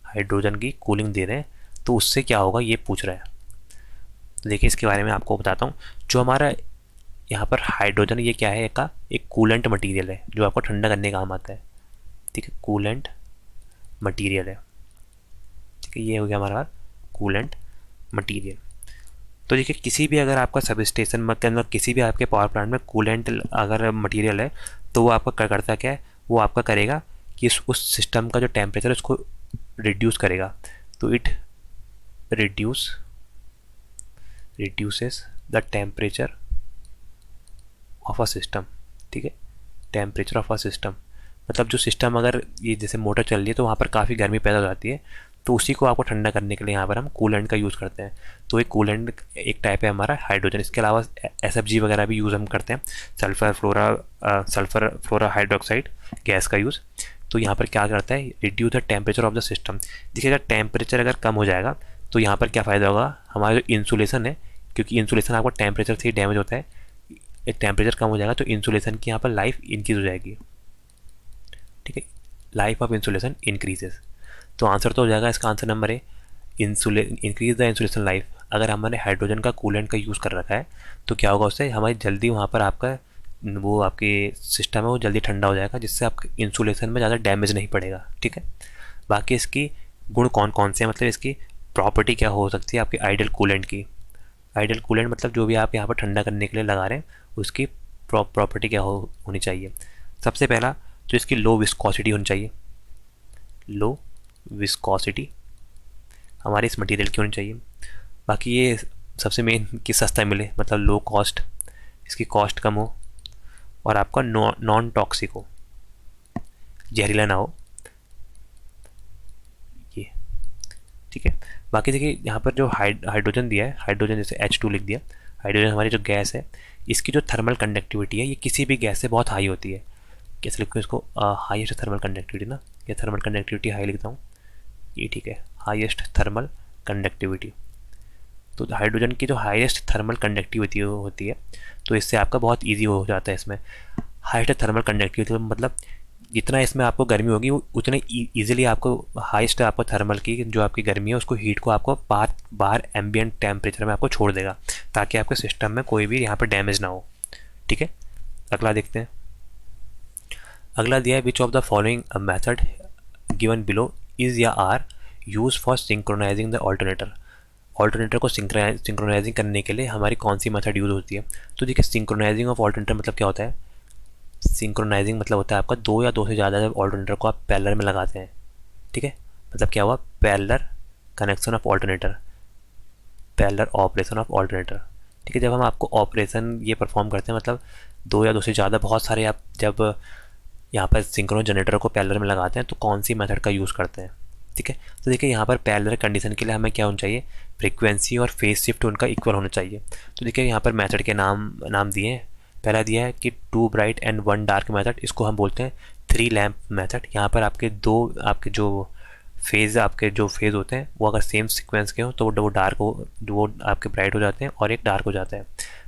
हाइड्रोजन की कूलिंग दे रहे हैं। तो उससे क्या होगा ये पूछ रहा है। तो देखिए इसके बारे में आपको बताता हूँ। जो हमारा यहाँ पर हाइड्रोजन ये क्या है? एक कूलेंट मटेरियल है जो आपको ठंडा करने का काम आता है। ठीक है, कूलेंट मटेरियल है। ठीक है, ये हो गया हमारा कूलेंट मटेरियल। तो देखिए किसी भी अगर आपका सब स्टेशन के अंदर किसी भी आपके पावर प्लांट में कूलेंट अगर मटेरियल है तो वो आपका करता क्या है? वो आपका करेगा कि उस सिस्टम का जो टेम्परेचर है उसको रिड्यूस करेगा। तो it reduces the temperature of a system. ठीक है, टेम्परेचर ऑफ अ सिस्टम मतलब जो सिस्टम अगर ये जैसे मोटर चल रही है तो वहाँ पर काफ़ी गर्मी पैदा हो जाती है, तो उसी को आपको ठंडा करने के लिए यहाँ पर हम कूलेंट का यूज़ करते हैं। तो एक कूलेंट एक टाइप है हमारा हाइड्रोजन। इसके अलावा SFG वगैरह भी यूज़ हम करते हैं, सल्फर फ्लोरा हाइड्रोक्साइड गैस का यूज़। तो यहाँ पर क्या करता है? Reduce the temperature of the system. देखिए अगर टेम्परेचर अगर कम हो जाएगा तो यहाँ पर क्या फ़ायदा होगा? हमारा जो इंसुलेशन है, क्योंकि इंसुलेशन आपको टेम्परेचर से ही डैमेज होता है, टेम्परेचर कम हो जाएगा तो इंसुलेशन की यहाँ पर लाइफ इंक्रीज हो जाएगी। ठीक है, लाइफ ऑफ इंसुलेशन इंक्रीजेस। तो आंसर तो हो जाएगा इसका आंसर नंबर है इंक्रीज द इंसुलेशन लाइफ। अगर हमने हाइड्रोजन का कूलेंट का यूज़ कर रखा है तो क्या होगा? उससे हमारी जल्दी वहाँ पर आपका वो आपके सिस्टम है वो जल्दी ठंडा हो जाएगा, जिससे आपके इंसुलेशन में ज़्यादा डैमेज नहीं पड़ेगा। ठीक है, बाकी इसकी गुण कौन कौन से हैं, मतलब इसकी प्रॉपर्टी क्या हो सकती है आपकी आइडियल कूलेंट की? आइडियल कूलेंट मतलब जो भी आप यहाँ पर ठंडा करने के लिए लगा रहे हैं उसकी प्रॉपर्टी क्या होनी चाहिए? सबसे पहला तो इसकी लो विस्कोसिटी होनी चाहिए। लो विस्कोसिटी हमारे इस मटेरियल की होनी चाहिए। बाकी ये सबसे मेन कि सस्ता मिले, मतलब लो कॉस्ट, इसकी कॉस्ट कम हो, और आपका नॉन टॉक्सिक हो, जहरीला ना हो ये। ठीक है, बाकी देखिए यहाँ पर जो हाइड्रोजन दिया है, हाइड्रोजन जैसे H2 लिख दिया। हाइड्रोजन हमारी जो गैस है इसकी जो थर्मल कंडक्टिविटी है ये किसी भी गैस से बहुत हाई होती है। कैसे लिखूँ इसको? हाईएस्ट थर्मल कंडक्टिविटी ना, या थर्मल कंडक्टिविटी हाई लिखता हूँ ये। ठीक है, हाईएस्ट थर्मल कंडक्टिविटी। तो हाइड्रोजन की जो हाईएस्ट थर्मल कंडक्टिविटी होती है तो इससे आपका बहुत इजी हो जाता है इसमें। हाईएस्ट थर्मल कंडक्टिविटी मतलब जितना इसमें आपको गर्मी होगी उतने ईजिली आपको हाईएस्ट आपको थर्मल की जो आपकी गर्मी है उसको हीट को आपको बाहर एम्बियंट टेम्परेचर में आपको छोड़ देगा, ताकि आपके सिस्टम में कोई भी यहाँ पर डैमेज ना हो। ठीक है, अगला देखते हैं। अगला दिया है which of the following method given below is या are use for synchronising the alternator. Alternator को सिंक्रोनाइजिंग करने के लिए हमारी कौन सी मेथड यूज़ होती है? तो देखिए सिंक्रोनाइजिंग ऑफ ऑल्टरनेटर मतलब क्या होता है? सिंक्रोनाइजिंग मतलब होता है आपका दो या दो से ज़्यादा ऑल्टरनेटर को आप पैरेलल में लगाते हैं। ठीक है, मतलब क्या हुआ? Parallel connection of alternator, parallel operation of alternator. ठीक है, जब हम आपको ऑपरेशन ये परफॉर्म करते हैं मतलब दो या दो से ज़्यादा बहुत सारे आप जब यहाँ पर सिंक्रोनस जनरेटर को पैरेलल में लगाते हैं तो कौन सी मेथड का यूज़ करते हैं? ठीक है, तो देखिए यहाँ पर पैरेलल कंडीशन के लिए हमें क्या होना चाहिए? फ्रीक्वेंसी और फेज शिफ्ट उनका इक्वल होना चाहिए। तो देखिए यहाँ पर मेथड के नाम दिए हैं। पहला दिया है कि 2 ब्राइट एंड 1 डार्क मेथड, इसको हम बोलते हैं 3 लैम्प मेथड। यहाँ पर आपके जो फेज़ होते हैं वो अगर सेम सीक्वेंस के हो तो वो डार्क हो, वो आपके ब्राइट हो जाते हैं और एक डार्क हो जाता है।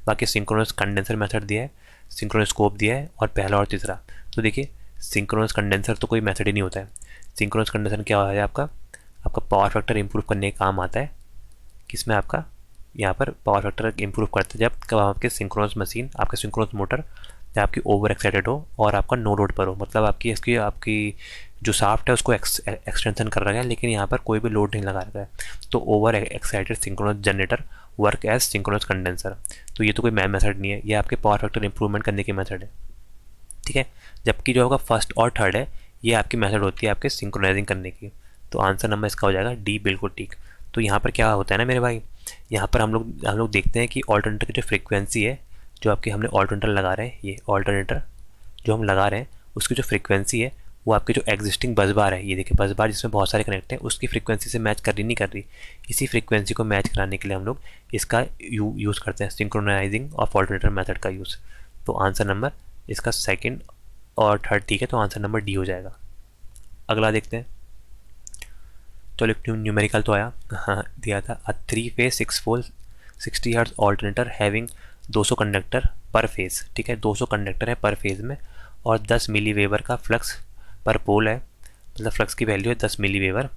बाकी सिंक्रोनस कंडेंसर मेथड दिया है, सिंक्रोनस स्कोप दिया है, और पहला और तीसरा। तो देखिए सिंक्रोनस कंडेंसर तो कोई मेथड ही नहीं होता है। सिंक्रोनस कंडेंसर क्या है? आपका पावर फैक्टर इंप्रूव करने का काम आता है। किसमें? आपका यहाँ पर पावर फैक्टर इंप्रूव करते हैं जब आपके सिंक्रोनस मशीन, आपके सिंक्रोनस मोटर जब आपकी ओवर एक्साइटेड हो और आपका नो लोड पर हो, मतलब आपकी जो शाफ्ट है उसको एक्सटेंशन कर रहा है लेकिन यहाँ पर कोई भी लोड नहीं लगा रहा है, तो over excited synchronous generator work as synchronous condenser. तो ये तो कोई मेथड नहीं है, ये आपके पावर फैक्टर इंप्रूवमेंट करने की मेथड है। ठीक है, जबकि जो होगा फर्स्ट और थर्ड है ये आपकी मेथड होती है आपके सिंक्रोनाइजिंग करने की। तो आंसर नंबर इसका हो जाएगा डी, बिल्कुल ठीक। तो यहाँ पर क्या होता है ना मेरे भाई, यहाँ पर हम लोग देखते हैं कि ऑल्टरनेटर की जो फ्रीक्वेंसी है, जो आपकी हमने ऑल्टरनेटर लगा रहे हैं, ये ऑल्टरनेटर जो हम लगा रहे हैं उसकी जो फ्रीक्वेंसी है वो आपके जो एग्जिस्टिंग बस बार है, ये देखिए बस बार जिसमें बहुत सारे कनेक्ट हैं, उसकी फ्रीक्वेंसी से मैच कर रही नहीं कर रही। इसी फ्रीक्वेंसी को मैच कराने के लिए हम लोग इसका यूज़ करते हैं, सिंक्रोनाइजिंग ऑफ ऑल्टरनेटर मेथड का यूज़। तो आंसर नंबर इसका सेकंड और थर्ड ठीक है, तो आंसर नंबर डी हो जाएगा। अगला देखते हैं। चलो एक न्यूमेरिकल तो आया, हाँ दिया था, अ 3 फेज 6 पोल 60 हर्ट्ज ऑल्टरनेटर हैविंग 200 कंडक्टर पर फेज। ठीक है, 200 कंडक्टर है पर फेज में, और 10 मिली वेबर का फ्लक्स पर पोल है, मतलब फ्लक्स की वैल्यू है 10 milli weber.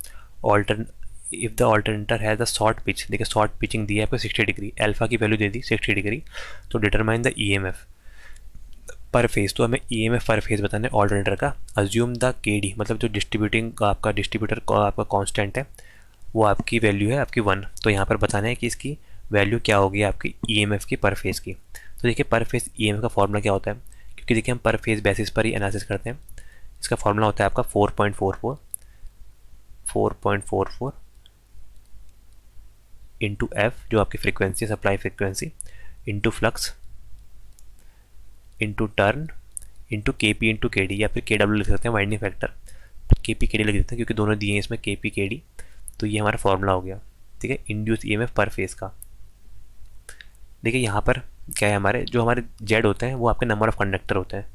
Alter if the alternator है द शॉर्ट पिच, देखिए शॉर्ट पिचिंग दी है आपको 60 डिग्री, अल्फा की वैल्यू दे दी 60 डिग्री, तो डिटरमाइन द ईएमएफ पर फेज। तो हमें ईएमएफ पर फेज बताना है ऑल्टरनेटर का। अज्यूम द केडी, मतलब जो डिस्ट्रीब्यूटिंग का आपका डिस्ट्रीब्यूटर का आपका कांस्टेंट है, वो आपकी वैल्यू है आपकी 1। तो यहाँ पर बताना है कि इसकी वैल्यू क्या होगी आपकी ईएमएफ की पर फेज की। तो देखिए पर फेज ईएमएफ का फॉर्मूला क्या होता है, क्योंकि देखिए हम पर फेज बेसिस पर ही एनालिसिस करते हैं। इसका फॉर्मूला होता है आपका 4.44 इंटू एफ, जो आपकी frequency supply frequency, into flux, into turn, into के पी इंटू के डी, या फिर के डब्ल्यू लिख सकते हैं वाइंडिंग फैक्टर, के पी के डी लिख देते हैं क्योंकि दोनों दिए हैं इसमें के पी के डी। तो ये हमारा फॉर्मूला हो गया। ठीक है, इंड्यूस ईएमएफ पर फेज का। देखिए यहाँ पर क्या है, हमारे जो हमारे जेड होते हैं वो आपके नंबर ऑफ कंडक्टर होते हैं।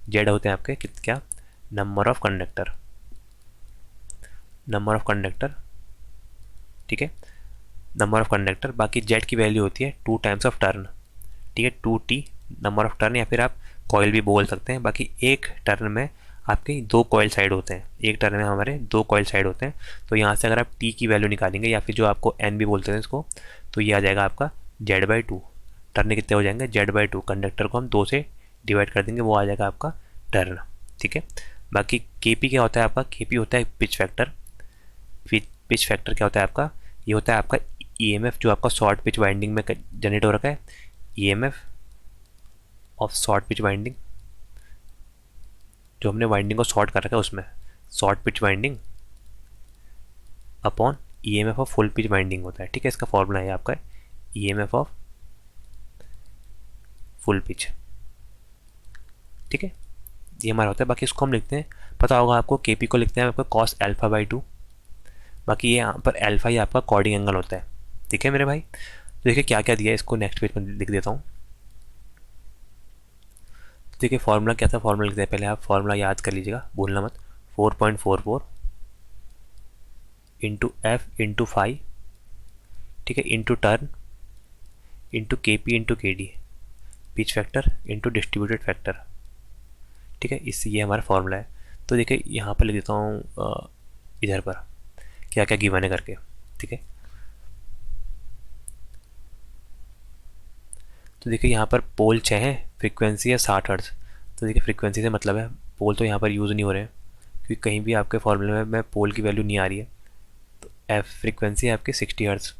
जेड होते हैं आपके क्या, number of conductor, number of conductor. ठीक है, नंबर ऑफ कंडक्टर। बाकी जेड की वैल्यू होती है 2 टाइम्स ऑफ टर्न। ठीक है, 2t नंबर ऑफ टर्न, या फिर आप कॉयल भी बोल सकते हैं। बाकी एक टर्न में आपके 2 कॉयल साइड होते हैं, एक टर्न में हमारे 2 कॉयल साइड होते हैं। तो यहाँ से अगर आप t की वैल्यू निकालेंगे, या फिर जो आपको n भी बोलते हैं इसको, तो ये आ जाएगा आपका z/2। टर्न कितने हो जाएंगे, z/2। कंडक्टर को हम 2 से डिवाइड कर देंगे, वो आ जाएगा आपका टर्न। ठीक है, बाकी kp क्या होता है आपका, kp होता है पिच फैक्टर। पिच फैक्टर क्या होता है आपका, ये होता है आपका ईएमएफ जो आपका शॉर्ट पिच वाइंडिंग में जनरेट हो रखा है, EMF of short pitch winding, जो हमने वाइंडिंग को शॉर्ट कर रखा है उसमें short pitch winding upon EMF of full pitch winding होता है। ठीक है, इसका फॉर्मूला है आपका ईएमएफ ऑफ फुल पिच। ठीक है, ये हमारा होता है। बाकी इसको हम लिखते हैं, पता होगा आपको, केपी को लिखते हैं आपका कॉस अल्फा/2। बाकी ये यहाँ पर अल्फा ही आपका कॉर्डिंग एंगल होता है। ठीक है मेरे भाई, तो देखिए क्या क्या दिया है, इसको नेक्स्ट पेज पर लिख देता हूँ। तो देखिए फॉर्मूला क्या था, फॉर्मूला लिखते हैं, पहले आप फॉर्मूला याद कर लीजिएगा, भूलना मत। 4.44 इंटू एफ इंटू फाइव, ठीक है, इंटू टर्न इंटू के पी इंटू के D, pitch factor into distributed factor. ठीक है, इससे ये हमारा फॉर्मूला है। तो देखिए यहाँ पर लिख देता हूँ इधर पर क्या क्या गिवन है करके। ठीक है, तो देखिए यहाँ पर पोल 6 है, फ्रीक्वेंसी है 60 हर्ट्ज। तो देखिए फ्रीक्वेंसी से मतलब है, पोल तो यहाँ पर यूज़ नहीं हो रहे हैं क्योंकि कहीं भी आपके फॉर्मूले में पोल की वैल्यू नहीं आ रही है। तो एफ फ्रीक्वेंसी है आपकी 60 हर्ट्ज।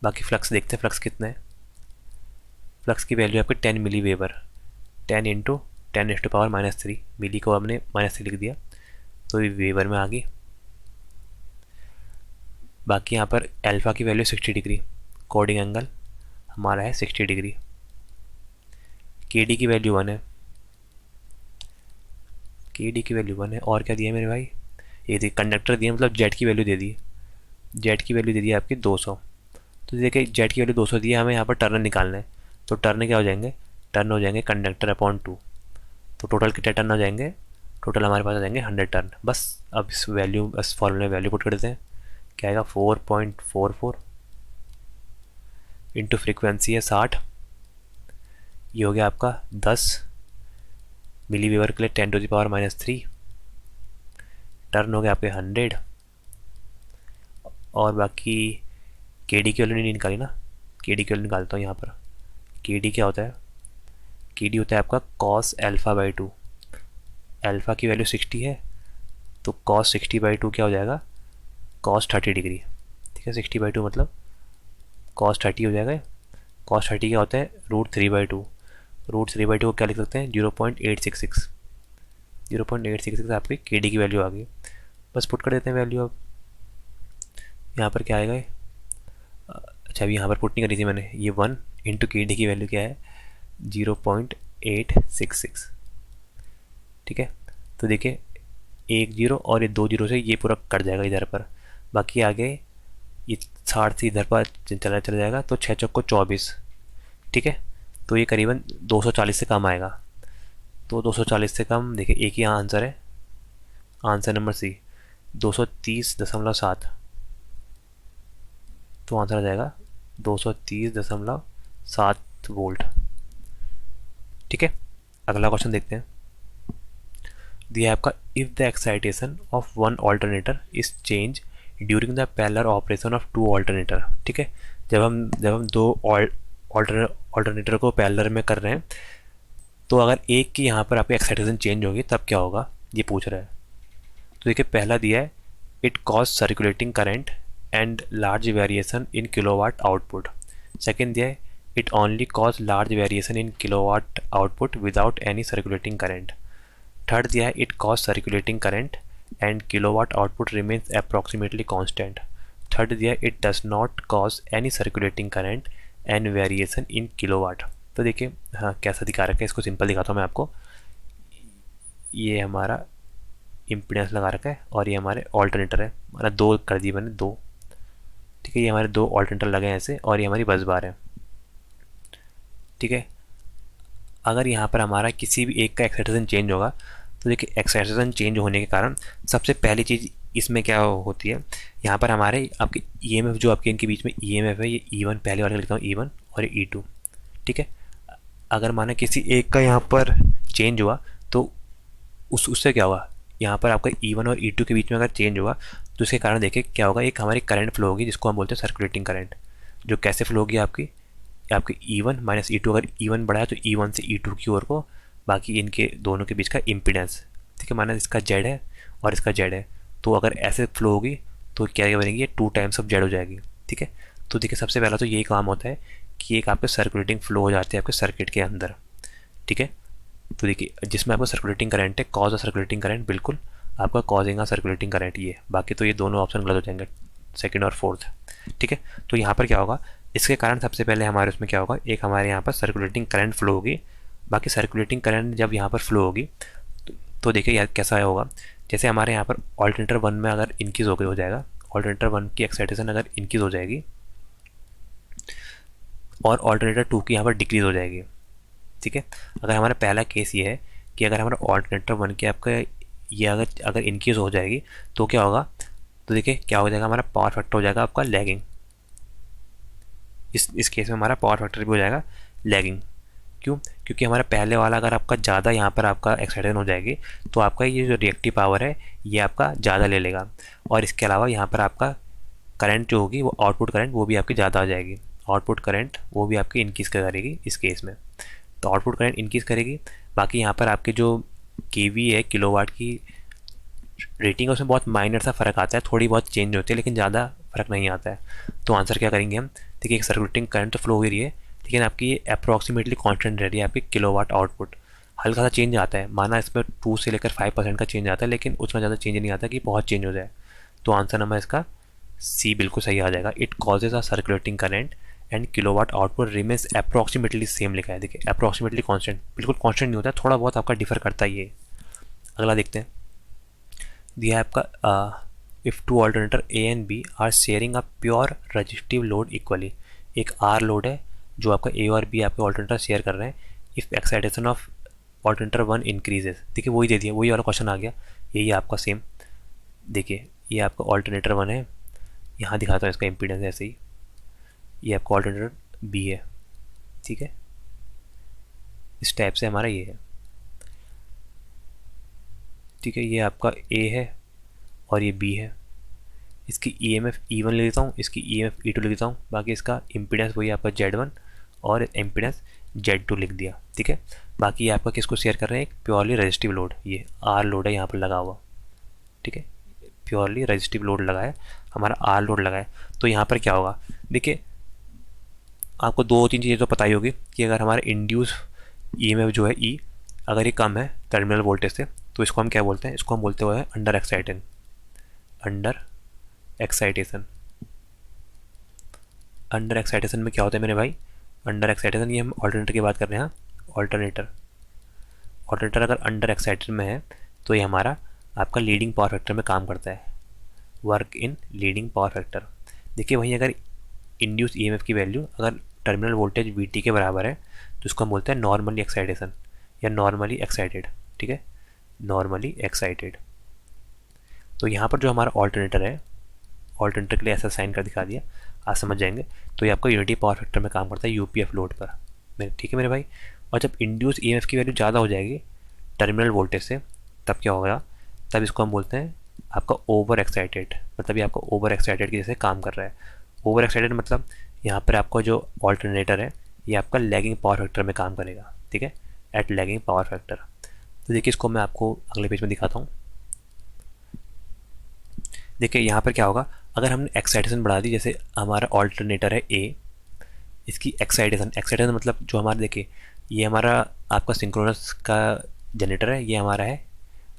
बाकी फ्लक्स देखते हैं, फ्लक्स कितना है। फ्लक्स की वैल्यू आपकी 10 मिली वेबर, 10 इंटू 10⁻⁻3, मिली को हमने -3 लिख दिया तो ये वेबर में आ गई। बाकी यहाँ पर अल्फा की वैल्यू 60 डिग्री, कोडिंग एंगल हमारा है 60 डिग्री। के डी की वैल्यू 1 है, के डी की वैल्यू 1 है। और क्या दिया है मेरे भाई, ये देखिए कंडक्टर दिए, मतलब जेड की वैल्यू दे दी, जेड की वैल्यू दे दी आपकी 200। तो देखिए जेड की वैल्यू 200 दी है, हमें यहाँ पर टर्न निकालना है। तो टर्न क्या हो जाएंगे, टर्न हो जाएंगे कंडक्टर अपॉन 2। तो टोटल कितने टर्न हो जाएंगे, टोटल हमारे पास आ जाएंगे 100 टर्न। बस अब इस वैल्यू, इस फॉर्मूले में वैल्यू पुट कर देते हैं, क्या आएगा 4.44 इंटू फ्रीक्वेंसी है 60, ये हो गया आपका 10 मिली वेबर के लिए 10⁻⁻3, टर्न हो गया आपके 100। और बाकी के डी की वैल्यू नहीं निकाली ना, के डी की वैल्यू निकालता हूँ यहाँ पर। के डी क्या होता है, के डी होता है आपका कॉस अल्फा/2। अल्फा की वैल्यू 60 है, तो कॉस 60/2 क्या हो जाएगा, कॉस 30 डिग्री। ठीक है, 60/2 मतलब कॉस 30 हो जाएगा। कॉस 30 क्या होता है, √3/2। √3/2 को क्या लिख सकते हैं, 0.866। 0.866 आपकी के डी की वैल्यू आ गई। बस पुट कर देते हैं वैल्यू। अब यहाँ पर क्या आएगा, अच्छा अभी यहाँ पर पुट नहीं करी थी मैंने, ये 1 इंटू के डी की वैल्यू क्या है, 0.866। ठीक है। तो देखिए 1 0 और ये 2 0 से ये पूरा कट जाएगा इधर पर, बाकी आगे ये 60 से इधर पर चला चला जाएगा, तो 6 चौको 24। ठीक है, तो ये करीबन 240 से कम आएगा। तो 240 से कम, देखिए एक ही यहाँ आंसर है, आंसर नंबर सी 230.7। तो आंसर आ जाएगा 230.7 वोल्ट। ठीक है, अगला क्वेश्चन देखते हैं। दिया है आपका, if the excitation of one alternator is change during the parallel operation of two alternator. ठीक है, जब हम दो ऑल्टरनेटर को पैरेलल में कर रहे हैं, तो अगर एक की यहाँ पर आपकी एक्साइटेशन चेंज होगी तब क्या होगा, ये पूछ रहा है। तो देखिए पहला दिया है, it cause circulating current and large variation in kilowatt output. Second दिया है, it only cause large variation in kilowatt output without any circulating current. Third दिया है, it cause circulating current and kilowatt output remains approximately constant. Third दिया है, it does not cause any circulating current and variation in kilowatt. तो देखिए हाँ कैसा दिखा रखा है, इसको सिंपल दिखाता हूँ मैं आपको। ये हमारा इम्पीडेंस लगा रखा है और ये हमारे ऑल्टरनेटर है, हमारा दो कर दिए मैंने, दो। ठीक है, ये हमारे दो ऑल्टरनेटर लगे हैं ऐसे, और ये हमारी बस बार है। ठीक है, अगर यहाँ पर हमारा किसी भी एक का एक्साइटेशन चेंज होगा, तो देखिए एक्साइटेशन चेंज होने के कारण सबसे पहली चीज़ इसमें क्या होती है, यहाँ पर हमारे आपके ईएमएफ जो आपके इनके बीच में ईएमएफ है, ये E1 पहले वाले लिखता हूँ, E1 और ये E2। ठीक है, अगर माना किसी एक का यहाँ पर चेंज हुआ, तो उससे क्या होगा, यहाँ पर आपका E1 और E2 के बीच में अगर चेंज हुआ, तो उसके कारण देखिए क्या होगा, एक हमारी करंट फ्लो होगी जिसको हम बोलते हैं सर्कुलेटिंग करंट, जो कैसे फ्लो होगी आपकी E1 माइनस E2। अगर E1 बढ़ा है तो E1 से E2 की ओर को, बाकी इनके दोनों के बीच का इम्पीडेंस। ठीक है, माना इसका Z है और इसका Z है, तो अगर ऐसे फ्लो होगी तो क्या बनेगी, ये 2 टाइम्स ऑफ Z हो जाएगी। ठीक है, तो देखिए सबसे पहला तो यही काम होता है कि एक आपके सर्कुलेटिंग फ्लो हो जाती है आपके सर्किट के अंदर। ठीक है, तो देखिए जिसमें आपका सर्कुलेटिंग करंट है, कॉज ऑफ सर्कुलेटिंग करंट, बिल्कुल आपका कॉजिंग ऑफ सर्कुलेटिंग करंट ये, बाकी तो ये दोनों ऑप्शन गलत हो जाएंगे, सेकंड और फोर्थ। ठीक है, तो यहाँ पर क्या होगा, इसके कारण सबसे पहले हमारे उसमें क्या होगा, एक हमारे यहाँ पर सर्कुलेटिंग करंट फ्लो होगी। बाकी सर्कुलेटिंग करंट जब यहाँ पर फ्लो होगी, तो देखिए यार कैसा होगा, जैसे हमारे यहाँ पर ऑल्टरनेटर 1 में अगर इंक्रीज हो जाएगा, ऑल्टरनेटर 1 की एक्साइटेशन अगर इंक्रीज हो जाएगी और ऑल्टरनेटर 2 की यहाँ पर डिक्रीज हो जाएगी। ठीक है, अगर हमारा पहला केस ये है कि अगर हमारा ऑल्टरनेटर 1 की आपका ये अगर इंक्रीज हो जाएगी, तो क्या होगा, तो देखिए क्या हो जाएगा, हमारा पावर फैक्टर हो जाएगा आपका लैगिंग। इस केस में हमारा पावर फैक्टर भी हो जाएगा लैगिंग। क्यों, क्योंकि हमारा पहले वाला अगर आपका ज़्यादा यहाँ पर आपका एक्साइटेशन हो जाएगी, तो आपका ये जो रिएक्टिव पावर है ये आपका ज़्यादा ले लेगा, और इसके अलावा यहाँ पर आपका करंट जो होगी वो आउटपुट करंट वो भी आपकी ज़्यादा आ जाएगी, आउटपुट करंट वो भी आपकी इंक्रीज़ करेगी इस केस में। तो आउटपुट करंट इंक्रीज़ करेगी, बाकी यहाँ पर आपके जो केवी है, किलोवाट की रेटिंग है, उसमें बहुत माइनर सा फ़र्क आता है, थोड़ी बहुत चेंज होती है लेकिन ज़्यादा फ़र्क नहीं आता है। तो आंसर क्या करेंगे हम, देखिए एक सर्कुलेटिंग करंट तो फ्लो हो रही है, लेकिन आपकी ये अप्रॉक्सीमेटली कांस्टेंट रह रही है आपकी किलोवाट आउटपुट। हल्का सा चेंज आता है, माना इसमें 2 से लेकर 5% का चेंज आता है, लेकिन उतना ज़्यादा चेंज नहीं आता कि बहुत चेंज हो जाए। तो आंसर नंबर इसका सी बिल्कुल सही आ जाएगा। It causes a circulating current and kilowatt output remains approximately same लिखा है। देखिए अप्रॉक्सीमेटली कांस्टेंट, बिल्कुल कांस्टेंट नहीं होता है, थोड़ा बहुत आपका डिफर करता ही है। अगला देखते हैं, दिया है आपका, if two alternator A and B are sharing a pure resistive load equally. एक आर लोड है जो आपका ए और बी आपके ऑल्टरनेटर शेयर कर रहे हैं। If excitation of alternator 1 increases, देखिए वही दे दिया, वही वाला क्वेश्चन आ गया, यही आपका सेम। देखिए ये आपका ऑल्टरनेटर 1 है, यहाँ दिखाता हूँ इसका इम्पीडेंस ऐसे ही, ये आपका ऑल्टरनेटर बी है। ठीक है, इस टाइप से हमारा ये है। ठीक है, ये आपका ए है और ये बी है। इसकी EMF E1 ले लेता हूँ, इसकी EMF E2 लिख देता हूँ, बाकी इसका इम्पीडेंस वही आपका Z1 और इम्पीडेंस Z2 लिख दिया। ठीक है, बाकी ये आपका किसको शेयर कर रहे हैं, एक प्योरली रजिस्टिव लोड, ये आर लोड है यहाँ पर लगा हुआ। ठीक है, प्योरली रजिस्टिव लोड लगा है, हमारा आर लोड लगा है। तो यहाँ पर क्या होगा, देखिए आपको 2-3 चीज़ें तो पता ही होगी कि अगर हमारा इंड्यूस EMF जो है E, अगर ये कम है टर्मिनल वोल्टेज से, तो इसको हम क्या बोलते हैं, इसको हम बोलते हुए under excitation. Under excitation, under excitation में क्या होता है मेरे भाई, अंडर एक्साइटेशन, ये हम ऑल्टरनेटर की बात कर रहे हैं, ऑल्टरनेटर। ऑल्टरनेटर अगर अंडर एक्साइटेड में है तो ये हमारा आपका लीडिंग पावर फैक्टर में काम करता है, work in leading power factor. देखिए वहीं अगर इंड्यूस ईएमएफ की वैल्यू अगर टर्मिनल वोल्टेज वीटी के बराबर है तो इसको हम बोलते हैं नॉर्मली एक्साइटेशन या नॉर्मली एक्साइटेड। ठीक है, नॉर्मली एक्साइटेड। तो यहाँ पर जो हमारा ऑल्टरनेटर है, ऑल्टरनेटर के लिए ऐसा साइन कर दिखा दिया, आज समझ जाएंगे। तो ये आपको यूनिटी पावर फैक्टर में काम करता है यूपीएफ लोड पर मेरे, ठीक है मेरे भाई। और जब इंड्यूस ईएमएफ की वैल्यू ज़्यादा हो जाएगी टर्मिनल वोल्टेज से तब क्या होगा, तब इसको हम बोलते हैं आपका ओवर एक्साइटेड, मतलब ये आपका ओवर एक्साइटेड की जैसे काम कर रहा है। ओवर एक्साइटेड मतलब यहाँ पर आपका जो ऑल्टरनेटर है ये आपका लैगिंग पावर फैक्टर में काम करेगा, ठीक है, एट लैगिंग पावर फैक्टर। तो देखिए इसको मैं आपको अगले पेज में दिखाता हूँ। देखिए यहाँ पर क्या होगा, अगर हमने एक्साइटेशन बढ़ा दी, जैसे हमारा ऑल्टरनेटर है ए, इसकी एक्साइटेशन मतलब जो हमारा, देखिए ये हमारा आपका सिंक्रोनस का जनरेटर है, ये हमारा है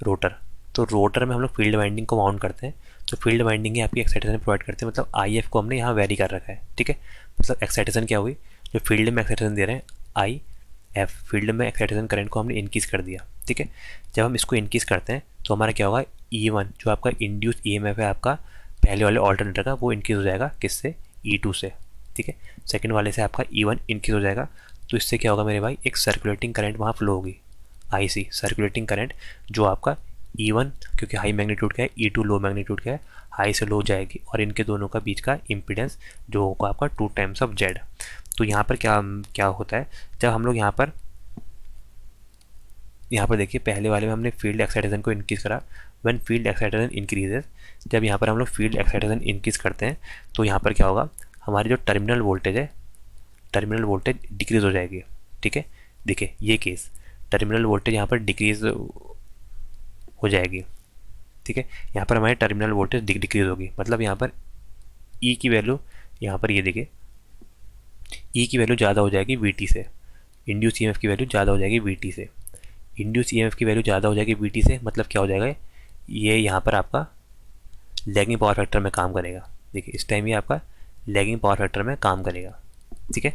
रोटर। तो रोटर में हम लोग फील्ड वाइंडिंग को माउंट करते हैं, तो फील्ड वाइंडिंग ही आपकी एक्साइटेशन प्रोवाइड करते हैं, मतलब आई एफ को हमने यहाँ वेरी कर रखा है, ठीक है। मतलब एक्साइटेशन क्या हुई, जो फील्ड में एक्साइटेशन दे रहे हैं आई एफ, फील्ड में एक्साइटेशन करंट को हमने इंक्रीज़ कर दिया, ठीक है। जब हम इसको इंक्रीज़ करते हैं तो हमारा क्या होगा, E1 जो आपका इंड्यूस ईएमएफ है आपका पहले वाले ऑल्टरनेटर का, वो इंक्रीज़ हो जाएगा किससे, E2 से, ठीक है। सेकंड वाले से आपका E1 इंक्रीज़ हो जाएगा, तो इससे क्या होगा मेरे भाई, एक सर्कुलेटिंग करंट वहाँ फ्लो होगी, IC सर्कुलेटिंग करंट, जो आपका E1 क्योंकि हाई मैग्नीट्यूड का है, E2 लो मैग्नीट्यूड का है, हाई से लो जाएगी और इनके दोनों का बीच का इम्पीडेंस जो होगा आपका 2 टाइम्स ऑफ जेड। तो यहाँ पर क्या क्या होता है, जब हम लोग यहाँ पर देखिए पहले वाले में हमने फील्ड एक्साइटेशन को इंक्रीज़ करा, व्हेन फील्ड एक्साइटेशन इंक्रीजेज, जब यहाँ पर हम लोग फील्ड एक्साइटेशन इंक्रीज़ करते हैं तो यहाँ पर क्या होगा, हमारी जो टर्मिनल वोल्टेज है, टर्मिनल वोल्टेज डिक्रीज़ हो जाएगी, ठीक है। देखिए ये केस टर्मिनल वोल्टेज यहाँ पर डिक्रीज़ हो जाएगी, ठीक है। यहाँ पर हमारी टर्मिनल वोल्टेज डिक्रीज़ होगी, मतलब यहाँ पर ई की वैल्यू, यहाँ पर ये देखिए ई की वैल्यू ज़्यादा हो जाएगी वीटी से, इंड्यूस ईएमएफ की वैल्यू ज़्यादा हो जाएगी वीटी से, इंड्यूस ईएमएफ की वैल्यू ज़्यादा हो जाएगी वीटी से, मतलब क्या हो जाएगा, ये यहाँ पर आपका लैगिंग पावर फैक्टर में काम करेगा। देखिए इस टाइम ये आपका लैगिंग पावर फैक्टर में काम करेगा, ठीक है।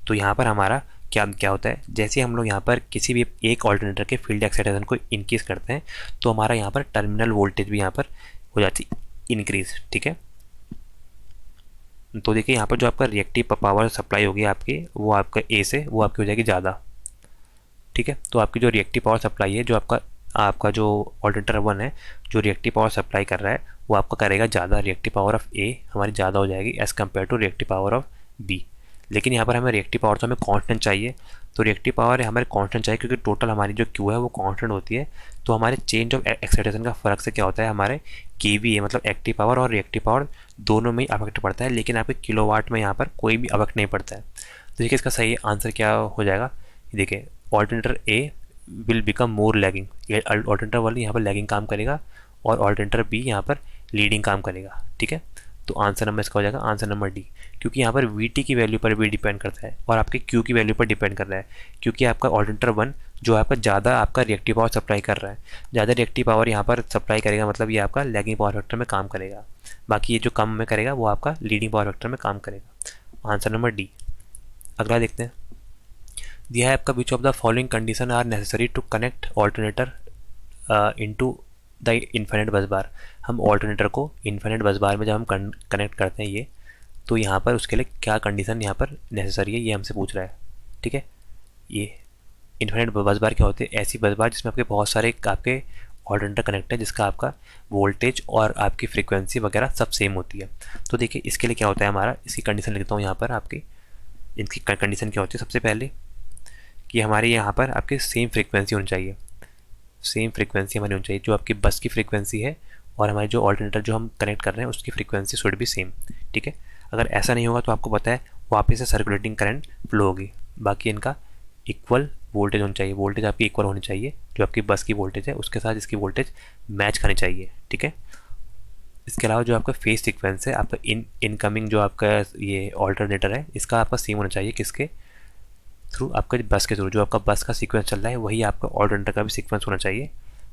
तो यहाँ पर हमारा क्या क्या होता है, जैसे हम लोग यहाँ पर किसी भी एक ऑल्टरनेटर के फील्ड एक्साइटेशन को इंक्रीज़ करते हैं तो हमारा यहाँ पर टर्मिनल वोल्टेज भी यहाँ पर हो जाती इंक्रीज़, ठीक है। तो देखिए यहाँ पर जो आपका रिएक्टिव पावर सप्लाई होगी आपकी, वो आपका ए से वो आपकी हो जाएगी ज़्यादा, ठीक है। तो आपकी जो रिएक्टिव पावर सप्लाई है, जो आपका जो ऑल्टरनेटर 1 है जो रिएक्टिव पावर सप्लाई कर रहा है, वो आपका करेगा ज़्यादा, रिएक्टिव पावर ऑफ ए हमारी ज़्यादा हो जाएगी as compare to reactive power of B. लेकिन यहाँ पर हमें रिएक्टिव पावर तो हमें कांस्टेंट चाहिए, तो रिएक्टिव पावर हमारे कांस्टेंट चाहिए क्योंकि टोटल हमारी जो क्यू है वो कांस्टेंट होती है। तो हमारे चेंज ऑफ एक्साइटेशन का फ़र्क से क्या होता है, हमारे केवीए मतलब एक्टिव पावर और रिएक्टिव पावर दोनों में ही अफेक्ट पड़ता है, लेकिन आपके किलोवाट में यहाँ पर कोई भी अफेक्ट नहीं पड़ता है। तो देखिए इसका सही आंसर क्या हो जाएगा, देखिए alternator A will become more lagging, ये ऑल्टरनेटर वाली यहाँ पर लैगिंग काम करेगा और ऑल्टरनेटर बी यहाँ पर लीडिंग काम करेगा, ठीक है। तो आंसर नंबर इसका हो जाएगा आंसर नंबर डी, क्योंकि यहाँ पर वीटी की वैल्यू पर भी डिपेंड करता है और आपके क्यू की वैल्यू पर डिपेंड कर रहा है, क्योंकि आपका ऑल्टरनेटर 1 जो आपका ज़्यादा आपका रिएक्टिव पावर सप्लाई कर रहा है, ज़्यादा रिएक्टिव पावर यहाँ पर सप्लाई करेगा, मतलब ये आपका लैगिंग पावर फैक्टर में काम करेगा, बाकी ये जो कम में करेगा वो आपका लीडिंग पावर फैक्टर में काम करेगा। Answer number D. अगला देखते हैं, दिया है आपका which of the following condition are necessary to connect alternator into the infinite bus bar. हम ऑल्टरनेटर को इन्फिनिट बस बार में जब हम कनेक्ट करते हैं ये, तो यहाँ पर उसके लिए क्या कंडीशन यहाँ पर नेसेसरी है ये हमसे पूछ रहा है, ठीक है। ये इन्फिनिट बस बार क्या होती है, ऐसी बस बार जिसमें आपके बहुत सारे आपके ऑल्टरनेटर कनेक्ट है, जिसका आपका वोल्टेज और आपकी फ्रीक्वेंसी वगैरह सब सेम होती है। तो देखिए इसके लिए क्या होता है हमारा, इसकी कंडीशन लिखता हूँ यहाँ पर आपकी, इनकी कंडीशन क्या होती है, सबसे पहले कि हमारे यहाँ पर आपकी सेम फ्रीक्वेंसी होनी चाहिए, सेम फ्रीक्वेंसी हमारी होनी चाहिए, जो आपकी बस की फ्रीक्वेंसी है और हमारे जो ऑल्टरनेटर जो हम कनेक्ट कर रहे हैं उसकी फ्रीक्वेंसी शुड भी सेम, ठीक है। अगर ऐसा नहीं होगा तो आपको पता है वापस से सर्कुलेटिंग करंट फ्लो होगी, बाकी इनका इक्वल वोल्टेज होनी चाहिए, वोल्टेज आपकी इक्वल होनी चाहिए, जो आपकी बस की वोल्टेज है उसके साथ इसकी वोल्टेज मैच करनी चाहिए, ठीक है। इसके अलावा जो आपका फेस सीक्वेंस है, आपका इनकमिंग जो आपका ये ऑल्टरनेटर है इसका आपका सेम होना चाहिए, किसके थ्रू, आपका बस के थ्रू, जो आपका बस का सीक्वेंस चल रहा है वही आपका ऑल्टरनेटर का भी सीक्वेंस होना चाहिए।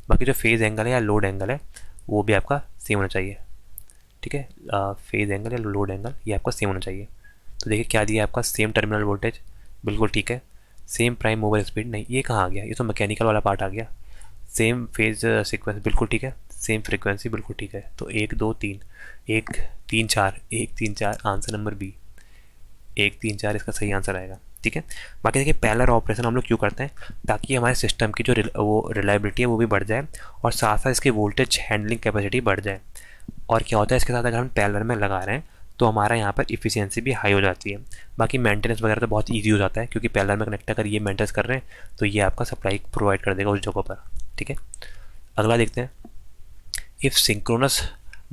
बाकी जो फेज़ एंगल है या लोड एंगल है वो भी आपका सेम होना चाहिए, ठीक है। फेज़ एंगल या लोड एंगल ये आपका सेम होना चाहिए। तो देखिए क्या दिया आपका, सेम टर्मिनल वोल्टेज, बिल्कुल ठीक है। सेम प्राइम मूवर स्पीड नहीं, ये कहाँ आ गया, ये तो मैकेनिकल वाला पार्ट आ गया। सेम फेज सीक्वेंस बिल्कुल ठीक है, सेम फ्रीक्वेंसी बिल्कुल ठीक है। तो 1 2 3, 1 3 4, 1 3 4, आंसर नंबर बी, 1 3 4 इसका सही आंसर आएगा। ठीक है, बाकी देखिए पैरेलल ऑपरेशन हम लोग क्यों करते हैं, ताकि हमारे सिस्टम की जो वो रिलायबिलिटी है वो भी बढ़ जाए, और साथ साथ इसकी वोल्टेज हैंडलिंग कैपेसिटी बढ़ जाए। और क्या होता है इसके साथ, अगर हम पैरेलल में लगा रहे हैं तो हमारा यहाँ पर इफिशियंसी भी हाई हो जाती है। बाकी मेंटेनेंस वगैरह तो बहुत ईजी हो जाता है, क्योंकि पैरेलल में कनेक्ट अगर ये मेंटेनेंस कर रहे हैं तो ये आपका सप्लाई प्रोवाइड कर देगा उस जगह पर। ठीक है, अगला देखते हैं। इफ़ सिंक्रोनस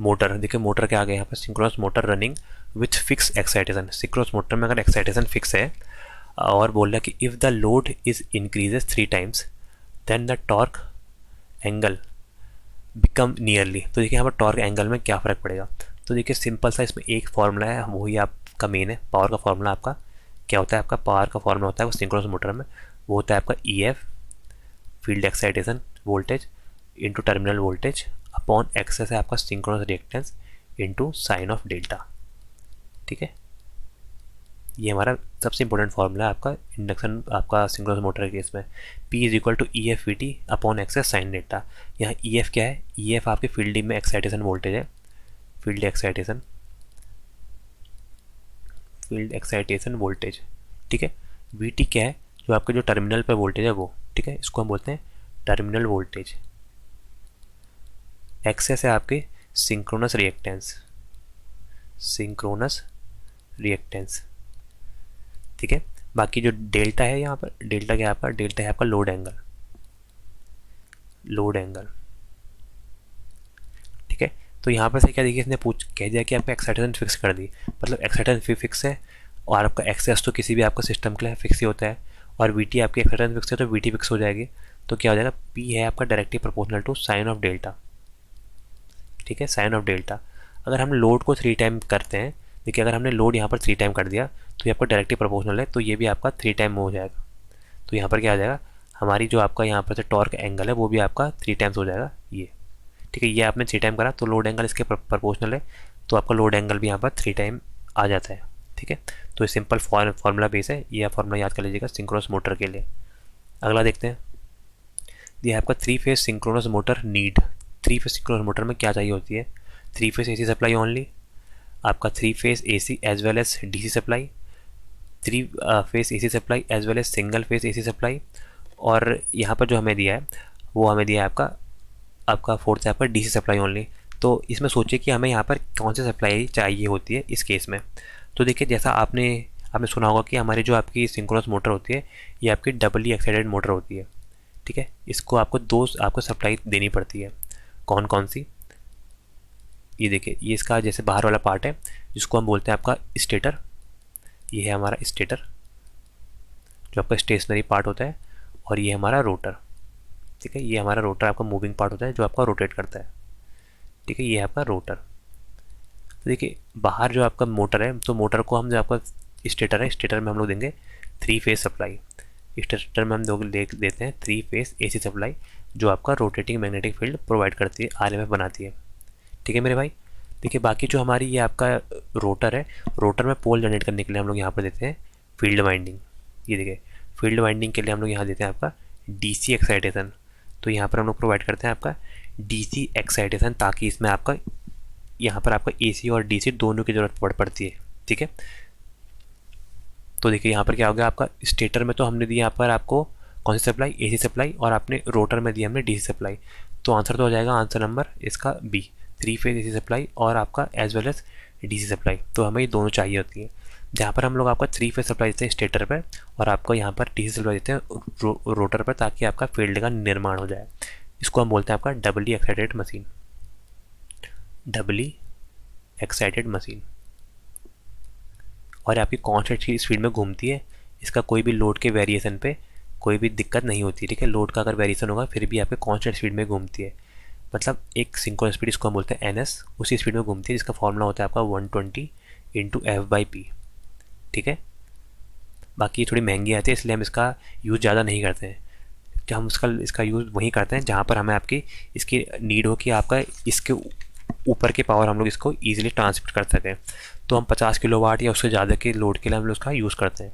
मोटर, देखिए मोटर के आगे यहाँ पर synchronous motor running with fix excitation, synchronous motor में अगर एक्साइटेशन फिक्स है और बोल रहा है कि if the load is increases 3 times then the torque angle become nearly. तो देखिए यहाँ पर टॉर्क एंगल में क्या फ़र्क पड़ेगा। तो देखिए सिंपल सा इसमें एक फॉर्मूला है, वही आपका मेन है। पावर का फॉर्मूला आपका क्या होता है, आपका पावर का फॉर्मूला होता है वो सिंक्रोनस मोटर में वो होता है आपका E F, field excitation voltage into terminal voltage upon access है आपका synchronous reactance into sine of delta. ठीक है, ये हमारा सबसे इंपॉर्टेंट फॉर्मूला है आपका इंडक्शन, आपका सिंक्रोनस मोटर के केस में। P is equal to E F V T upon X S sine delta. यहाँ ई एफ क्या है, ई एफ आपके फील्ड में एक्साइटेशन वोल्टेज है, फील्ड एक्साइटेशन वोल्टेज। ठीक है, वी टी क्या है, जो आपके जो टर्मिनल पर वोल्टेज है वो। ठीक है, इसको हम बोलते हैं टर्मिनल वोल्टेज। एक्सेस है आपके सिंक्रोनस रिएक्टेंस। ठीक है, बाकी जो डेल्टा है यहाँ पर, डेल्टा क्या है आपका, डेल्टा है आपका लोड एंगल। ठीक है, तो यहाँ पर से क्या देखिए इसने कह दिया कि आपका एक्साइटेशन फिक्स कर दी, मतलब एक्साइटेशन फिक्स है और आपका एक्सेस तो किसी भी आपका सिस्टम के लिए फिक्स ही होता है, और वी टी आपकी एक्साइटेशन फिक्स है तो वी टी फिक्स हो जाएगी। तो क्या हो जाएगा, पी है आपका directly proportional to sine of delta. ठीक है, साइन ऑफ डेल्टा। अगर हम लोड को 3 टाइम करते हैं, देखिए अगर हमने लोड यहाँ पर 3 टाइम कर दिया तो ये आपका डायरेक्टली प्रोपोर्शनल है, तो ये भी आपका 3 टाइम हो जाएगा। तो यहाँ पर क्या आ जाएगा, हमारी जो आपका यहाँ पर से टॉर्क एंगल है वो भी आपका 3 टाइम्स हो जाएगा ये। ठीक है, ये आपने 3 टाइम करा तो लोड एंगल इसके प्रोपोर्शनल है, तो आपका लोड एंगल भी यहाँ पर 3 टाइम आ जाता है। ठीक है, तो ये सिंपल फार्मूला बेस है, ये आप फार्मूला याद कर लीजिएगा सिंक्रोनस मोटर के लिए। अगला देखते हैं, ये आपका 3 phase synchronous motor need. 3 phase synchronous motor में क्या चाहिए होती है, 3 फेज AC सप्लाई ओनली, आपका 3 phase AC as well as DC supply, 3 phase AC supply as well as single phase AC supply, और यहाँ पर जो हमें दिया है वो हमें दिया है आपका फोर्थ है आपका DC सप्लाई ओनली। तो इसमें सोचिए कि हमें यहाँ पर कौन सी सप्लाई चाहिए होती है इस केस में। तो देखिए जैसा आपने सुना होगा कि हमारी जो आपकी सिंक्रोनस मोटर होती है ये आपकी डबली एक्साइटेड मोटर होती है। ठीक है, इसको आपको सप्लाई देनी पड़ती है। कौन कौन सी, ये देखिए ये इसका जैसे बाहर वाला पार्ट है जिसको हम बोलते हैं आपका स्टेटर, ये है हमारा स्टेटर जो आपका स्टेशनरी पार्ट होता है, और ये हमारा रोटर। ठीक है, ये हमारा रोटर आपका मूविंग पार्ट होता है जो आपका रोटेट करता है। ठीक है, ये है आपका रोटर। तो देखिए बाहर जो आपका मोटर है, तो मोटर को हम जो आपका स्टेटर है, स्टेटर में हम लोग देंगे 3 फेज सप्लाई, स्टेटर में हम लोग देते हैं 3 फेज AC सप्लाई जो आपका रोटेटिंग मैग्नेटिक फील्ड प्रोवाइड करती है, RMF बनाती है। ठीक है मेरे भाई, देखिए बाकी जो हमारी ये आपका रोटर है, रोटर में पोल जनरेट करने के लिए हम लोग यहाँ पर देते हैं फील्ड वाइंडिंग। ये देखिए फील्ड वाइंडिंग के लिए हम लोग यहाँ देते हैं आपका DC एक्साइटेशन। तो यहाँ पर हम लोग प्रोवाइड करते हैं आपका DC एक्साइटेशन, ताकि इसमें आपका यहाँ पर आपका AC और DC दोनों की ज़रूरत पड़ती है। ठीक है, तो देखिए यहाँ पर क्या हो गया, आपका स्टेटर में तो हमने दिया यहाँ पर आपको कौन सी सप्लाई, AC सप्लाई, और आपने रोटर में दिया हमने DC सप्लाई। तो आंसर तो हो जाएगा आंसर नंबर इसका B, 3 फेज AC सप्लाई और आपका as well as DC supply. तो हमें ये दोनों चाहिए होती है। जहाँ पर हम लोग आपका 3 फेज सप्लाई देते हैं स्टेटर पर, और आपको यहाँ पर DC सप्लाई देते हैं रोटर पर, ताकि आपका फील्ड का निर्माण हो जाए। इसको हम बोलते हैं आपका डबली एक्साइटेड मशीन। और आपकी कांस्टेंट स्पीड में घूमती है, इसका कोई भी लोड के वेरिएशन पे कोई भी दिक्कत नहीं होती। ठीक है, लोड का अगर वेरिएशन होगा फिर भी आपके कांस्टेंट स्पीड में घूमती है, मतलब एक सिंक्रोनस स्पीड इसको हम बोलते हैं NS, उसी स्पीड में घूमती है, जिसका फॉर्मूला होता है आपका 120 × F/P। ठीक है, बाकी ये थोड़ी महंगी आती है इसलिए हम इसका यूज़ ज़्यादा नहीं करते हैं। कि हम इसका यूज़ वहीं करते हैं जहाँ पर हमें आपकी इसकी नीड हो कि आपका इसके ऊपर के पावर हम लोग इसको ईजिली ट्रांसमिट कर सकें। तो हम 50 किलोवाट या उससे ज़्यादा के लोड के लिए हम लोग उसका यूज़ करते हैं।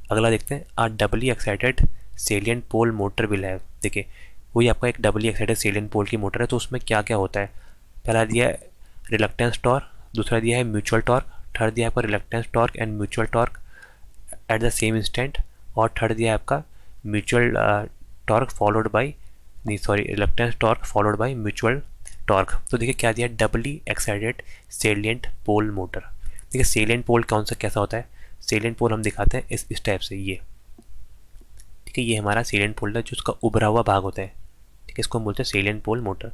अगला देखते हैं, a doubly excited salient pole motor will have. देखिए वही आपका एक डबली एक्साइटेड सेलियंट पोल की मोटर है, तो उसमें क्या क्या होता है। पहला दिया है रिलक्टेंस टॉर्क, दूसरा दिया है म्यूचुअल टॉर्क, थर्ड दिया है आपका reluctance torque and mutual torque at the same instant, और थर्ड दिया है आपका म्यूचुअल टॉर्क फॉलोड बाई, नहीं sorry, reluctance torque followed by mutual torque. तो देखिए क्या दिया, डबली एक्साइटेड सेलियंट पोल मोटर। देखिए सेलियंट पोल कौन सा कैसा होता है, सेलियंट पोल हम दिखाते हैं इस टाइप से, ये ठीक है, ये हमारा सेलियंट पोल है जो उसका उभरा हुआ भाग होता है, ठीक है, इसको हम बोलते हैं सेलियंट पोल मोटर।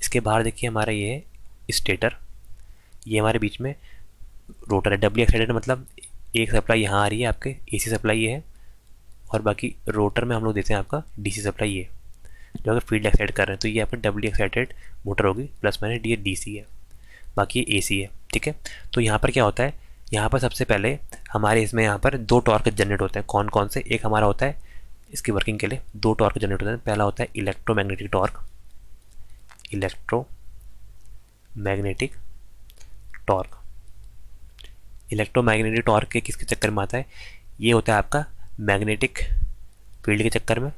इसके बाहर देखिए हमारा ये है स्टेटर, ये हमारे बीच में रोटर है। डबली एक्साइटेड मतलब एक सप्लाई यहाँ आ रही है आपके, एसी सप्लाई ये है, और बाकी रोटर में हम लोग देते हैं आपका डीसी सप्लाई, ये जो अगर फील्ड एक्साइट कर रहे हैं तो ये आपका डबली एक्साइटेड मोटर होगी, प्लस माइनस डी डीसी है, बाकी ये एसी है, ठीक है। तो यहाँ पर क्या होता है, यहाँ पर सबसे पहले हमारे इसमें यहाँ पर दो टॉर्क जनरेट होते हैं। कौन कौन से, एक हमारा होता है इसकी वर्किंग के लिए दो टॉर्क जनरेट होते हैं। पहला होता है electromagnetic torque, electromagnetic torque. Electromagnetic torque के किसके चक्कर में आता है, ये होता है आपका मैग्नेटिक फील्ड के चक्कर में,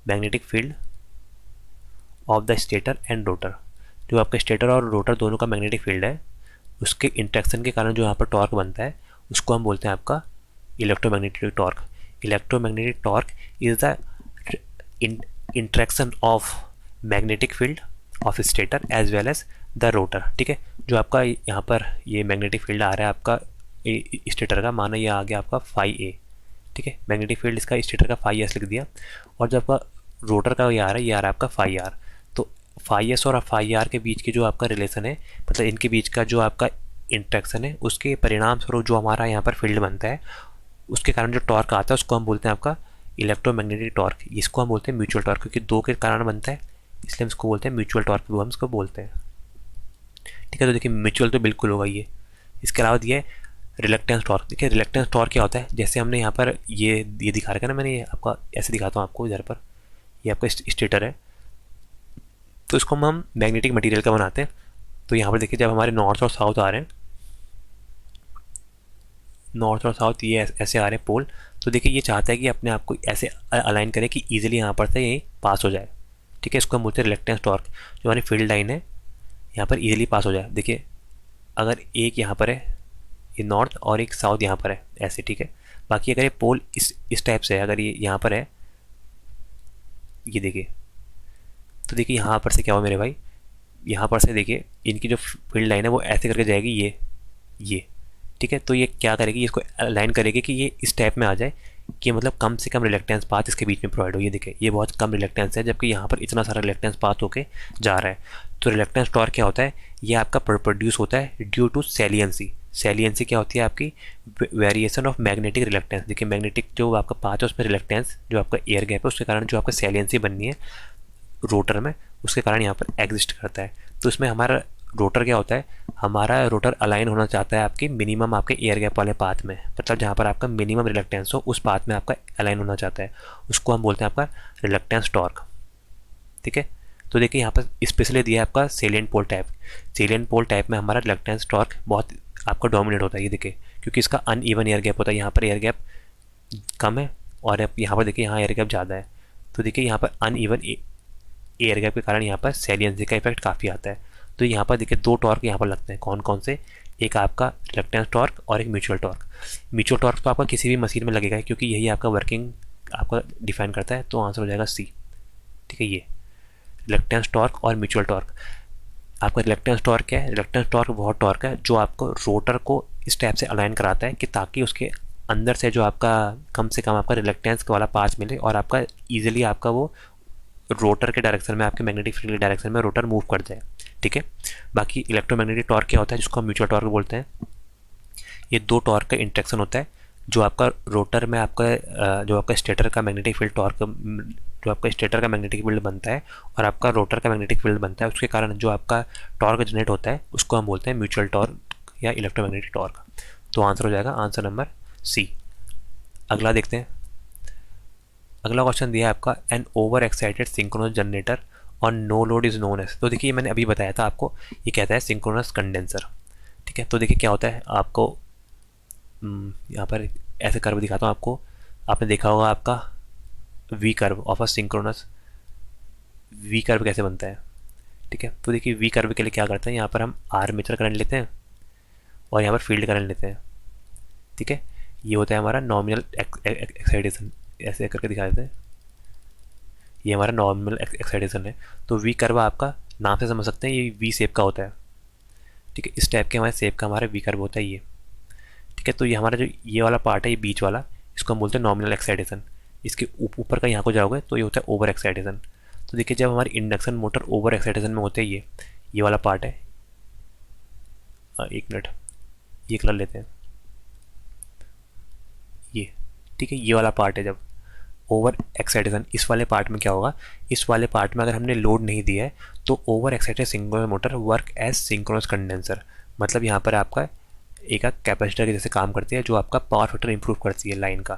magnetic field of the stator and rotor. जो आपका स्टेटर और रोटर दोनों का मैग्नेटिक फील्ड है, उसके इंट्रैक्शन के कारण जो यहाँ पर टॉर्क बनता है उसको हम बोलते हैं आपका electromagnetic torque. Electromagnetic torque is the interaction of magnetic field of stator as well as the rotor, ठीक है। जो आपका यहाँ पर ये मैग्नेटिक फील्ड आ रहा है आपका स्टेटर का, माना ये आ गया आपका फाई ए, ठीक है, मैग्नेटिक फील्ड इसका स्टेटर का फाई एस लिख दिया, और जो आपका रोटर का ये आ रहा है, ये आ रहा है आपका फाई आर। तो फाई एस और फाई आर के बीच की जो आपका रिलेशन है, मतलब इनके बीच का जो आपका इंट्रैक्शन है, उसके परिणाम स्वरूप जो हमारा यहाँ पर फील्ड बनता है, उसके कारण जो टॉर्क आता है उसको हम बोलते हैं आपका इलेक्ट्रोमैग्नेटिक टॉर्क। इसको हम बोलते हैं म्यूचुअल टॉर्क, क्योंकि दो के कारण बनता है इसलिए हम इसको बोलते हैं म्यूचुअल टॉर्क, वो हम इसको बोलते हैं, ठीक है। तो देखिए म्यूचुअल तो बिल्कुल होगा ये। इसके अलावा दिया है रिलक्टेंस टॉर्क। देखिए रिलक्टेंस टॉर्क क्या होता है, जैसे हमने यहाँ पर ये दिखा रखा है ना, मैंने ये आपका ऐसे दिखाता हूँ आपको इधर पर, ये आपका स्टेटर है, तो इसको हम मैग्नेटिक मटेरियल का बनाते हैं। तो यहाँ पर देखिए जब हमारे नॉर्थ और साउथ आ रहे हैं, नॉर्थ और साउथ ये ऐसे आ रहे हैं पोल, तो देखिए ये चाहता है कि अपने आप को ऐसे अलाइन करे कि ईजिली यहाँ पर से यहीं पास हो जाए, ठीक है। इसको हम बोलते हैं रिलक्टेंस टॉर्क। जो हमारी फील्ड लाइन है यहाँ पर ईजिली पास हो जाए। देखिए अगर एक यहाँ पर है ये नॉर्थ और एक साउथ यहाँ पर है ऐसे, ठीक है। बाकी अगर ये पोल इस टाइप से है, अगर ये यहाँ पर है, ये देखिए, तो देखिए यहाँ पर से क्या हुआ मेरे भाई, यहाँ पर से देखिए इनकी जो फील्ड लाइन है वो ऐसे करके जाएगी ये ठीक है। तो ये क्या करेगी, इसको अलाइन करेगी कि ये इस टाइप में आ जाए कि मतलब कम से कम रिलक्टेंस पाथ इसके बीच में प्रोवाइड हो। ये देखिए ये बहुत कम रिलक्टेंस है, जबकि यहाँ पर इतना सारा रिलक्टेंस पाथ होके जा रहा है। तो रिलक्टेंस टॉर्क क्या होता है, ये आपका प्रोड्यूस होता है ड्यू टू सैलियंसी। सैलियंसी क्या होती है आपकी, वेरिएशन ऑफ मैग्नेटिक रिलक्टेंस। देखिए मैग्नेटिक जो आपका पाथ है उसमें रिलक्टेंस जो आपका एयर गैप है उसके कारण जो आपका सैलियंसी बननी है रोटर में, उसके कारण यहाँ पर एग्जिस्ट करता है। तो इसमें हमारा रोटर क्या होता है, हमारा रोटर अलाइन होना चाहता है आपकी मिनिमम आपके एयर गैप वाले पाथ में, मतलब जहाँ पर आपका मिनिमम रिलक्टेंस हो उस पाथ में आपका अलाइन होना चाहता है, उसको हम बोलते हैं आपका रिलक्टेंस टॉर्क, ठीक है। तो देखिए यहाँ पर स्पेशली दिया है आपका सेलियंट पोल टाइप। सेलियंट पोल टाइप में हमारा रिलक्टेंस टॉर्क बहुत आपका डोमिनेट होता है, ये देखिए, क्योंकि इसका अनइवन एयर गैप होता है। यहाँ पर एयर गैप कम है और यहाँ पर देखिए यहाँ एयर गैप ज़्यादा है। तो देखिए यहाँ पर अनइवन एयर गैप के कारण यहाँ पर सैलियंसी का इफेक्ट काफ़ी आता है। तो यहाँ पर देखिए दो टॉर्क यहाँ पर लगते हैं, कौन कौन से, एक आपका रिलक्टेंस टॉर्क और एक म्यूचुअल टॉर्क। म्यूचुअल टॉर्क तो आपका किसी भी मशीन में लगेगा क्योंकि यही आपका वर्किंग आपका डिफाइन करता है। तो आंसर हो जाएगा सी, ठीक है। ये रिलक्टेंस टॉर्क और म्यूचुअल टॉर्क। आपका रिलक्टेंस टॉर्क क्या है, रिलक्टेंस टॉर्क बहुत टॉर्क है जो आपको रोटर को इस टाइप से अलाइन कराता है कि ताकि उसके अंदर से जो आपका कम से कम आपका रिलक्टेंस वाला पाथ मिले और आपका ईजिली आपका वो रोटर के डायरेक्शन में, आपके मैग्नेटिक फील्ड के डायरेक्शन में रोटर मूव कर जाए, ठीक है। बाकी इलेक्ट्रोमैग्नेटिक टॉर्क क्या होता है, जिसको हम म्यूचुअल टॉर्क बोलते हैं, ये दो टॉर्क का इंट्रैक्शन होता है। जो आपका रोटर में आपका जो आपका स्टेटर का मैग्नेटिक फील्ड टॉर्क, जो आपका स्टेटर का मैग्नेटिक फील्ड बनता है और आपका रोटर का मैग्नेटिक फील्ड बनता है, उसके कारण जो आपका टॉर्क जनरेट होता है उसको हम बोलते हैं म्यूचुअल टॉर्क या इलेक्ट्रोमैग्नेटिक टॉर्क। तो आंसर हो जाएगा आंसर नंबर सी। अगला देखते हैं। अगला क्वेश्चन दिया है आपका, an over excited synchronous generator और no load is known as. तो देखिए मैंने अभी बताया था आपको, ये कहता है सिंक्रोनस कंडेंसर, ठीक है। तो देखिए क्या होता है, आपको यहाँ पर ऐसे कर्व दिखाता हूँ आपको। आपने देखा होगा आपका V curve of a synchronous, V curve कैसे बनता है। ठीक है, तो देखिए वी कर्व के लिए क्या करते हैं, यहाँ पर हम आर्मेचर करंट लेते हैं और यहाँ पर फील्ड करंट लेते हैं। ठीक है, ये होता है हमारा नॉमिनल एक्साइटेशन, ऐसे करके दिखा देते हैं, ये हमारा नॉर्मल एक्साइटेशन है। तो वी कर्व आपका नाम से समझ सकते हैं, ये वी शेप का होता है। ठीक है, इस टाइप के हमारे शेप का हमारा वी कर्व होता है ये। ठीक है, तो ये हमारा जो ये वाला पार्ट है, ये बीच वाला, इसको हम बोलते हैं नॉमिनल एक्साइटेशन। इसके ऊपर का यहाँ को जाओगे तो ये होता है ओवर एक्साइटेशन। तो देखिए जब हमारी इंडक्शन मोटर ओवर एक्साइटेशन में होते हैं, ये वाला पार्ट है, एक मिनट ये कलर लेते हैं, ये ठीक है, ये वाला पार्ट है जब ओवर एक्साइटेशन। इस वाले पार्ट में क्या होगा, इस वाले पार्ट में अगर हमने लोड नहीं दिया है तो over excited synchronous motor work as synchronous condenser. मतलब यहाँ पर आपका एक कैपेसिटर के जैसे काम करती है, जो आपका पावर फैक्टर इंप्रूव करती है लाइन का।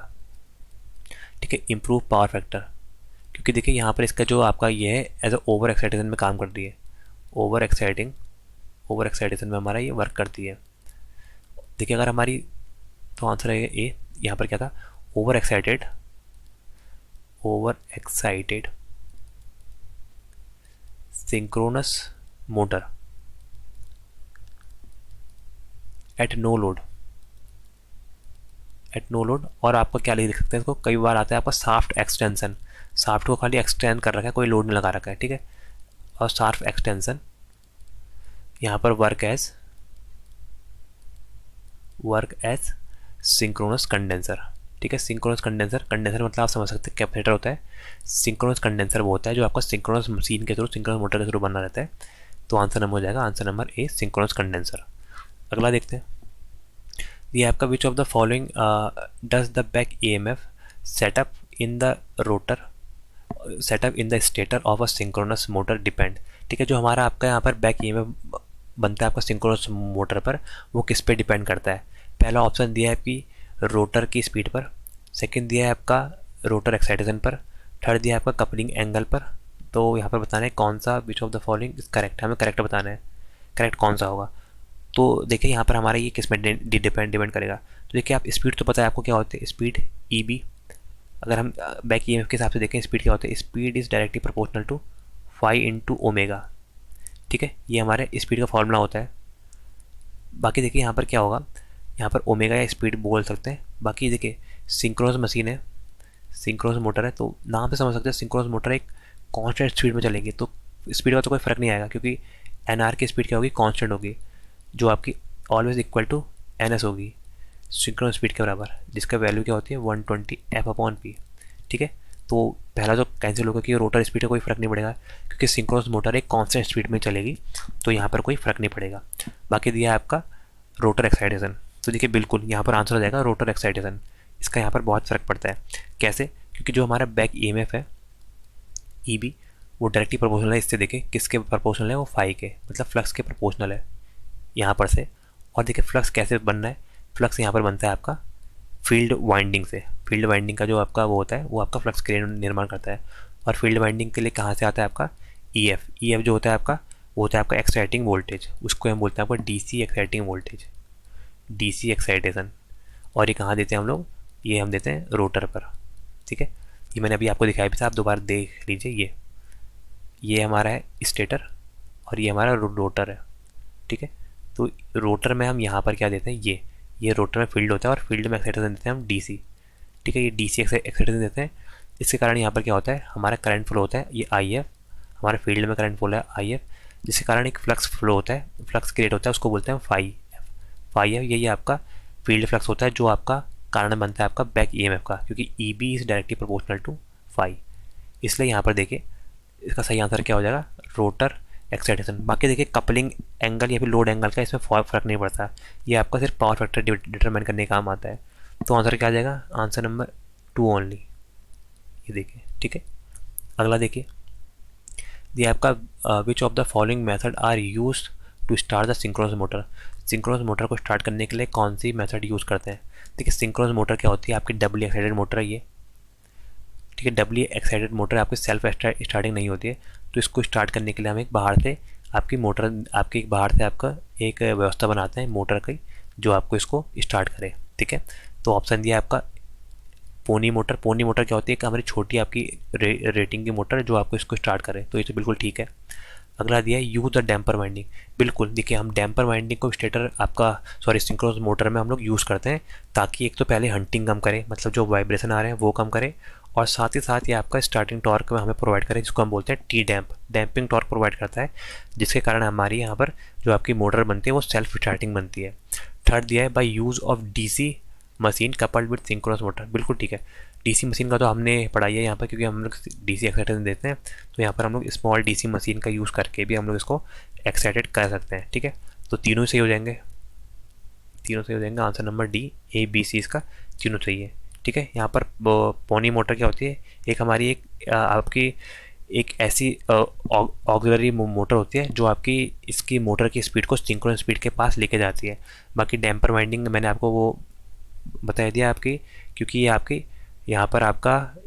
ठीक है, इंप्रूव पावर फैक्टर, क्योंकि देखिए यहाँ पर इसका जो आपका ये है एज अ ओवर एक्साइटेशन में काम करती है, ओवर एक्साइटेशन में हमारा ये वर्क करती है। देखिए अगर हमारी, तो आंसर है ए, यहाँ पर क्या था, over excited synchronous motor at no load, और आपको क्या लिख सकते हैं इसको, कई बार आता है आपका साफ्ट एक्सटेंशन, साफ्ट को खाली एक्सटेंड कर रखा है, कोई लोड नहीं लगा रखा है। ठीक है, और साफ्ट एक्सटेंशन यहाँ पर वर्क एज सिंक्रोनस कंडेंसर। ठीक है, सिंक्रोनस कंडेंसर मतलब आप समझ सकते हैं कैपेसिटर होता है, सिंक्रोनस कंडेंसर वो होता है जो आपका सिंक्रोनस मशीन के थ्रू, सिंक्रोनस मोटर के थ्रू बना रहता है। तो आंसर नंबर हो जाएगा, answer number A, synchronous condenser. अगला देखते हैं, ये आपका which of the following does the back EMF setup in the stator of a synchronous motor depend. ठीक है, जो हमारा आपका यहाँ पर बैक ईएमएफ बनता है आपका सिंक्रोनस मोटर पर, वो किस पे डिपेंड करता है। पहला ऑप्शन दिया है आपकी रोटर की स्पीड पर, सेकंड दिया है आपका रोटर एक्साइटेशन पर, थर्ड दिया है आपका कपलिंग एंगल पर। तो यहाँ पर बताना है कौन सा विच of the following is correct, हमें करेक्ट बताना है, करेक्ट कौन सा होगा। तो देखिए यहाँ पर हमारा ये किस में डिपेंड करेगा। तो देखिए आप स्पीड तो पता है आपको क्या होते हैं, स्पीड ई बी। अगर हम बैक ईएमएफ के हिसाब से देखें स्पीड क्या होता है, speed is directly proportional to phi into omega. ठीक है, ये हमारे स्पीड का फॉर्मूला होता है। बाकी देखिए यहाँ पर क्या होगा, यहाँ पर ओमेगा या स्पीड बोल सकते हैं। बाकी देखिए सिंक्रोनस मशीन है, सिंक्रोनस मोटर है, तो नाम से समझ सकते हैं सिंक्रोनस मोटर एक कांस्टेंट स्पीड में चलेगी, तो स्पीड का तो कोई फ़र्क नहीं आएगा, क्योंकि एन आर की स्पीड क्या होगी, कांस्टेंट होगी, जो आपकी always equal to N S होगी, सिंक्रोनस स्पीड के बराबर, जिसका वैल्यू क्या होती है 120 F/P। ठीक है, तो पहला जो कैंसिल होगा कि रोटर स्पीड का कोई फ़र्क नहीं पड़ेगा, क्योंकि सिंक्रोनस मोटर एक कांस्टेंट स्पीड में चलेगी, तो यहाँ पर कोई फ़र्क नहीं पड़ेगा। बाकी दिया है आपका रोटर एक्साइटेशन, तो देखिए बिल्कुल यहाँ पर आंसर हो जाएगा रोटर एक्साइटेशन। इसका यहाँ पर बहुत फ़र्क पड़ता है, कैसे, क्योंकि जो हमारा बैक ईएमएफ है ई बी, वो डायरेक्टली प्रोपोर्शनल है इससे, देखिए किसके प्रोपोर्शनल है, वो फाई के, मतलब फ्लक्स के प्रोपोर्शनल है यहाँ पर से। और देखिए फ्लक्स कैसे बनना है, फ्लक्स यहाँ पर बनता है आपका फील्ड वाइंडिंग से, फील्ड वाइंडिंग का जो आपका वो होता है, वो आपका फ्लक्स के निर्माण करता है। और फील्ड वाइंडिंग के लिए कहाँ से आता है आपका ईएफ, ईएफ जो होता है आपका, वो होता है आपका एक्साइटिंग वोल्टेज, उसको हम बोलते हैं आपका DC exciting voltage, DC excitation. और ये कहाँ देते हैं हम लोग, ये हम देते हैं रोटर पर। ठीक है, ये मैंने अभी आपको दिखाया भी था, आप दोबारा देख लीजिए। ये हमारा है स्टेटर और ये हमारा रोटर है। ठीक है, तो रोटर में हम यहाँ पर क्या देते हैं, ये रोटर में फील्ड होता है और फील्ड में एक्साइटेशन देते हैं हम डीसी। ठीक है, ये डीसी एक्साइटेशन देते हैं, इसके कारण यहाँ पर क्या होता है, हमारा करंट फ्लो होता है, ये आई एफ, हमारे फील्ड में करंट फ्लो है आई एफ, जिसके कारण एक फ्लक्स फ्लो होता है, फ्लक्स क्रिएट होता है, उसको बोलते हैं फाई एफ। यही आपका फील्ड फ्लक्स होता है, जो आपका कारण बनता है आपका बैक ईएमएफ का, क्योंकि E B is directly proportional to phi. इसलिए यहाँ पर देखिए इसका सही आंसर क्या हो जाएगा, रोटर एक्साइटेशन। बाकी देखिए कपलिंग एंगल या फिर लोड एंगल का इसमें फ़र्क नहीं पड़ता, ये आपका सिर्फ पावर फैक्टर डिटरमाइन करने का काम आता है। तो आंसर क्या आ जाएगा, आंसर नंबर 2 ओनली, ये देखिए। ठीक है, अगला देखिए, ये आपका which of the following method are use to start the synchronous motor. Synchronous motor को स्टार्ट करने के लिए कौन सी मेथड यूज़ करते हैं। देखिए सिंक्रोनस मोटर क्या होती है, आपकी डबली एक्साइटेड मोटर है ये। ठीक है, डबली एक्साइटेड मोटर आपकी सेल्फ स्टार्टिंग नहीं होती है, तो इसको स्टार्ट करने के लिए हम एक बाहर से आपकी बाहर से आपका एक व्यवस्था बनाते हैं मोटर की, जो आपको इसको स्टार्ट करे। ठीक है, तो ऑप्शन दिया आपका पोनी मोटर, पोनी मोटर क्या होती है? एक हमारी छोटी आपकी रेटिंग की मोटर जो आपको इसको स्टार्ट करे, तो ये तो बिल्कुल ठीक है। अगला दिया है यूज द डैम्पर वाइंडिंग। बिल्कुल देखिए, हम डैम्पर वाइंडिंग को स्टेटर आपका सिंक्रोनस मोटर में हम लोग यूज़ करते हैं ताकि एक तो पहले हंटिंग कम करे, मतलब जो वाइब्रेशन आ रहे हैं वो कम करे, और साथ ही साथ ये आपका स्टार्टिंग टॉर्क में हमें प्रोवाइड करे, जिसको हम बोलते हैं टी डैम्प, डैम्पिंग टॉर्क प्रोवाइड करता है, जिसके कारण हमारी यहाँ पर जो आपकी मोटर बनती है वो सेल्फ स्टार्टिंग बनती है। थर्ड दिया है by use of DC machine coupled with synchronous motor. बिल्कुल ठीक है, डीसी मशीन का तो हमने पढ़ाई है यहाँ पर, क्योंकि हम लोग डीसी एक्साइटेशन देते हैं, तो यहाँ पर हम लोग स्मॉल डीसी मशीन का यूज़ करके भी हम लोग इसको एक्साइटेड कर सकते हैं। ठीक है, तो तीनों सही हो जाएंगे, तीनों सही हो जाएंगे। आंसर नंबर डी, ए, बी, सी इसका तीनों सही है। ठीक है, यहाँ पर पोनी मोटर क्या होती है? एक हमारी एक आपकी एक ऐसी ऑक्सिलरी मोटर होती है जो आपकी इसकी मोटर की स्पीड को सिंक्रोनस स्पीड के पास लेके जाती है। बाकी डैम्पर वाइंडिंग मैंने आपको वो बता दिया आपकी, क्योंकि ये आपकी यहाँ पर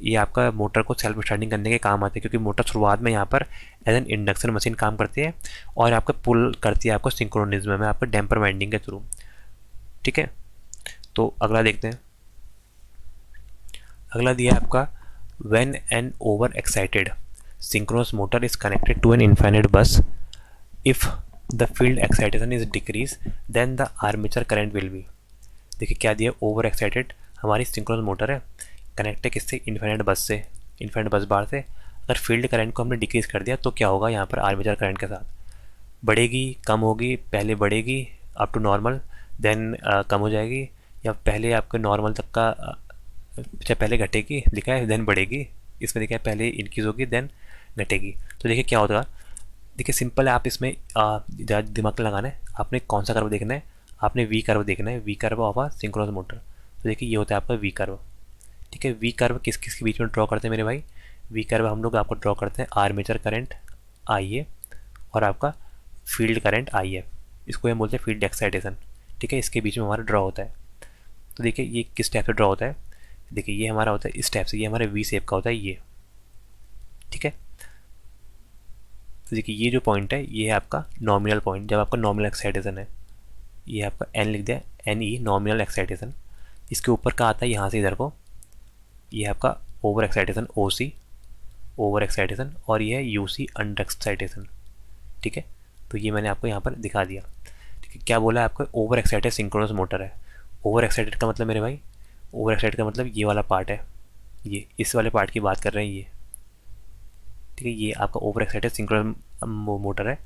ये आपका मोटर को सेल्फ स्टार्टिंग करने के काम आते हैं, क्योंकि मोटर शुरुआत में यहाँ पर एज एन इंडक्शन मशीन काम करती है और आपका पुल करती है आपको सिंक्रोनिज्म में आपका डैम्पर वाइंडिंग के थ्रू। ठीक है, तो अगला देखते हैं। अगला दिया है आपका when an over excited synchronous motor is connected to an infinite bus, if the field excitation is decrease then the armature current will be. देखिए क्या दिया, ओवर एक्साइटेड हमारी सिंक्रोनस मोटर है, कनेक्ट है किससे? इनफाइनाइट बस से, इनफाइनाइट बस बार से। अगर फील्ड करंट को हमने डिक्रीज कर दिया तो क्या होगा? यहाँ पर आर्मेचर करंट के साथ बढ़ेगी, कम होगी, पहले बढ़ेगी अप टू नॉर्मल, देन कम हो जाएगी, या पहले आपके नॉर्मल तक का अच्छा पहले घटेगी लिखा है, देन बढ़ेगी, इसमें देखा है पहले इंक्रीज होगी देन घटेगी। तो देखिए क्या होगा, देखिए सिंपल है, आप इसमें दिमाग लगाना है, आपने कौन सा कर्व देखना है? आपने वी कर्व देखना है, V curve of a synchronous motor. तो देखिए ये होता है आपका वी कर्व। ठीक है, वी कर्व किस किस के बीच में ड्रॉ करते हैं मेरे भाई? वी कर्व हम लोग आपको ड्रॉ करते हैं आर्मेचर करंट आई ए और आपका फील्ड करंट आई एफ, इसको हम बोलते हैं फील्ड एक्साइटेशन। ठीक है, इसके बीच में हमारा ड्रॉ होता है। तो देखिए ये किस टाइप से ड्रॉ होता है? देखिए ये हमारा होता है इस टाइप से, ये हमारे वी शेप का होता है ये। ठीक है, तो देखिए ये जो पॉइंट है ये है आपका नॉमिनल पॉइंट, जब आपका नॉमिनल एक्साइटेशन है, ये आपका एन लिख दिया, एन ई नॉमिनल एक्साइटेशन। इसके ऊपर का आता है यहाँ से इधर को, ये आपका ओवर एक्साइटेशन ओ सी, ओवर एक्साइटेशन, और ये है यू सी अंडर एक्साइटेशन। ठीक है, तो ये मैंने आपको यहाँ पर दिखा दिया। ठीक है, क्या बोला है आपको? ओवर एक्साइटेड सिंक्रोनस मोटर है। ओवर एक्साइटेड का मतलब मेरे भाई, ओवर एक्साइटेड का मतलब ये वाला पार्ट है, ये इस वाले पार्ट की बात कर रहे हैं ये। ठीक है, ये आपका ओवर एक्साइटेड सिंक्रोनस मोटर है।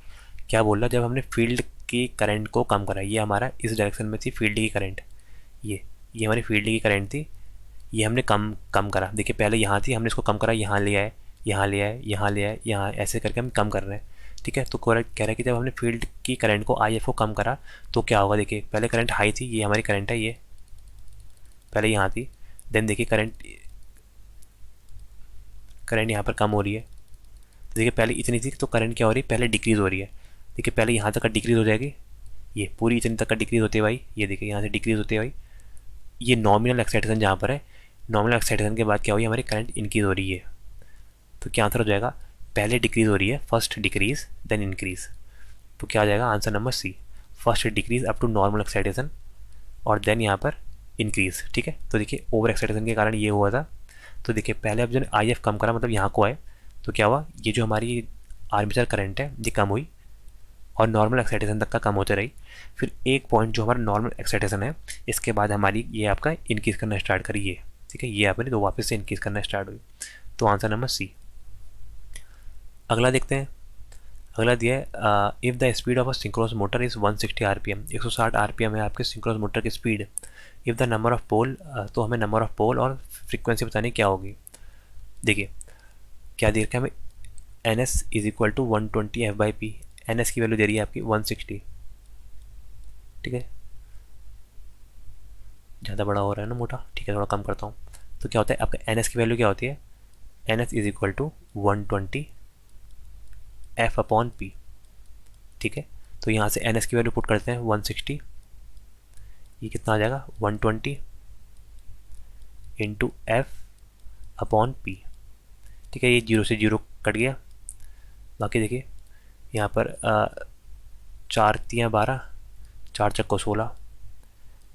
क्या बोल रहा, जब हमने फील्ड की करंट को कम करा, ये हमारा इस डायरेक्शन में थी फील्ड की करंट, ये हमारी फील्ड की करंट थी, ये हमने कम करा। देखिए पहले यहाँ थी, हमने इसको कम करा, यहाँ ले आए, यहाँ ले आए, यहाँ ले आए, यहाँ, ऐसे करके हम कम कर रहे हैं। ठीक है, तो कह रहा है कि जब हमने फील्ड की करंट को आई एफ को कम करा तो क्या होगा? देखिए पहले करंट हाई थी, ये हमारी करंट है, ये पहले यहाँ थी, देन देखिए करंट यहाँ पर कम हो रही है। देखिए पहले इतनी थी तो करंट क्या हो रही है? पहले डिक्रीज़ हो रही है। देखिए पहले यहाँ तक का डिक्रीज़ हो जाएगी, ये पूरी इतनी तक का डिक्रीज़ होती है भाई, ये देखिए यहाँ से डिक्रीज़ होती है भाई। ये नॉमिनल एक्साइटेशन जहाँ पर है, नॉमिनल एक्साइटेशन के बाद क्या हुई? हमारी करंट इंक्रीज़ हो रही है। तो क्या आंसर हो जाएगा? पहले डिक्रीज़ हो रही है, फर्स्ट डिक्रीज़ देन इंक्रीज़। तो क्या आ जाएगा? Answer number C, first decrease up to normal excitation और देन यहाँ पर इंक्रीज़। ठीक है, तो देखिए ओवर एक्साइटेशन के कारण ये हुआ था। तो देखिए पहले अब जो आई एफ कम करा, मतलब यहाँ को आए, तो क्या हुआ? ये जो हमारी आर्मेचर करंट है ये कम हुई और नॉर्मल एक्साइटेशन तक का कम होते रही। फिर एक पॉइंट जो हमारा नॉर्मल एक्साइटेशन है, इसके बाद हमारी ये आपका इंक्रीज़ करना स्टार्ट करी है। ठीक है, ये आपने तो वापस से इंक्रीज़ करना स्टार्ट हुई। तो आंसर नंबर सी। अगला देखते हैं। अगला दिया है if the speed of a synchronous motor is 160 RPM, 160 RPM है आपके सिंक्रोनस मोटर की speed. If the number of pole, तो हमें नंबर ऑफ पोल और फ्रीक्वेंसी बतानी क्या होगी। देखिए क्या दे रखा है हमें, N S is equal to 120 F by P. N S की वैल्यू दे रही है आपकी 160। ठीक है, ज़्यादा बड़ा हो रहा है ना मोटा, ठीक है थोड़ा कम करता हूँ। तो क्या होता है आपका एन एस की वैल्यू क्या होती है? N S is equal to 120 F upon P. ठीक है, तो यहाँ से एन एस की वैल्यू पुट करते हैं 160, ये कितना आ जाएगा? 120 इंटू एफ अपॉन पी। ठीक है, ये जीरो से जीरो कट गया। बाकी देखिए यहाँ पर 4 तियाँ 12, 4 चक्को 16,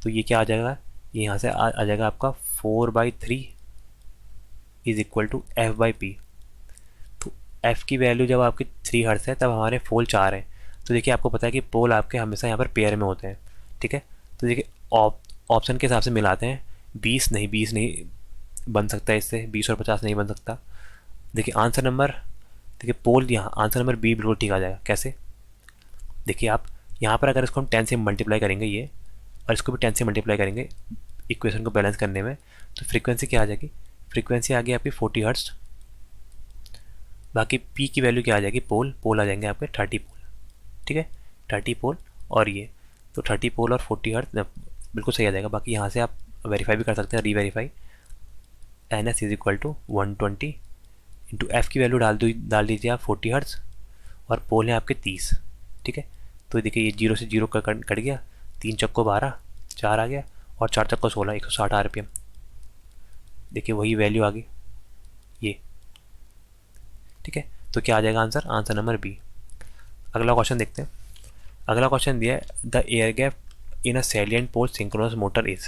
तो ये क्या आ जाएगा? ये यहाँ से आ जाएगा आपका 4/3 is equal to F by P. तो एफ की वैल्यू जब आपकी 3 हर्ट्ज़ है तब हमारे पोल 4 हैं। तो देखिए आपको पता है कि पोल आपके हमेशा यहाँ पर पेयर में होते हैं, ठीक है। तो देखिए ऑप्शन के हिसाब से मिलाते हैं। 20 नहीं बन सकता है इससे, 20 और 50 नहीं बन सकता। देखिए आंसर नंबर, देखिए पोल यहाँ आंसर नंबर बी बिल्कुल ठीक आ जाएगा। कैसे? देखिए आप यहाँ पर अगर इसको हम 10 से मल्टीप्लाई करेंगे ये, और इसको भी 10 से मल्टीप्लाई करेंगे इक्वेशन को बैलेंस करने में, तो फ्रीक्वेंसी क्या आ जाएगी? फ्रीक्वेंसी आ गई आपकी 40 हर्ट्ज़। बाकी पी की वैल्यू क्या आ जाएगी? पोल आ जाएंगे आपके 30 पोल, ठीक है, 30 पोल। और ये तो 30 पोल और 40 हर्ट्ज़ बिल्कुल सही आ जाएगा। बाकी यहाँ से आप वेरीफाई भी कर सकते हैं, reverify. N S is equal to 120 into F की वैल्यू डाल दीजिए आप 40 हर्ट्ज़, और पोल है आपके 30, ठीक है। तो देखिए ये 0 से 0 कट गया, 3 चक्को 12, 4 आ गया, और 4 चक्को 16, 160 RPM। देखिए वही वैल्यू आ गई ये, ठीक है। तो क्या आ जाएगा आंसर? Answer number B. अगला क्वेश्चन देखते हैं। अगला क्वेश्चन दिया है the air gap in a salient pole synchronous motor is,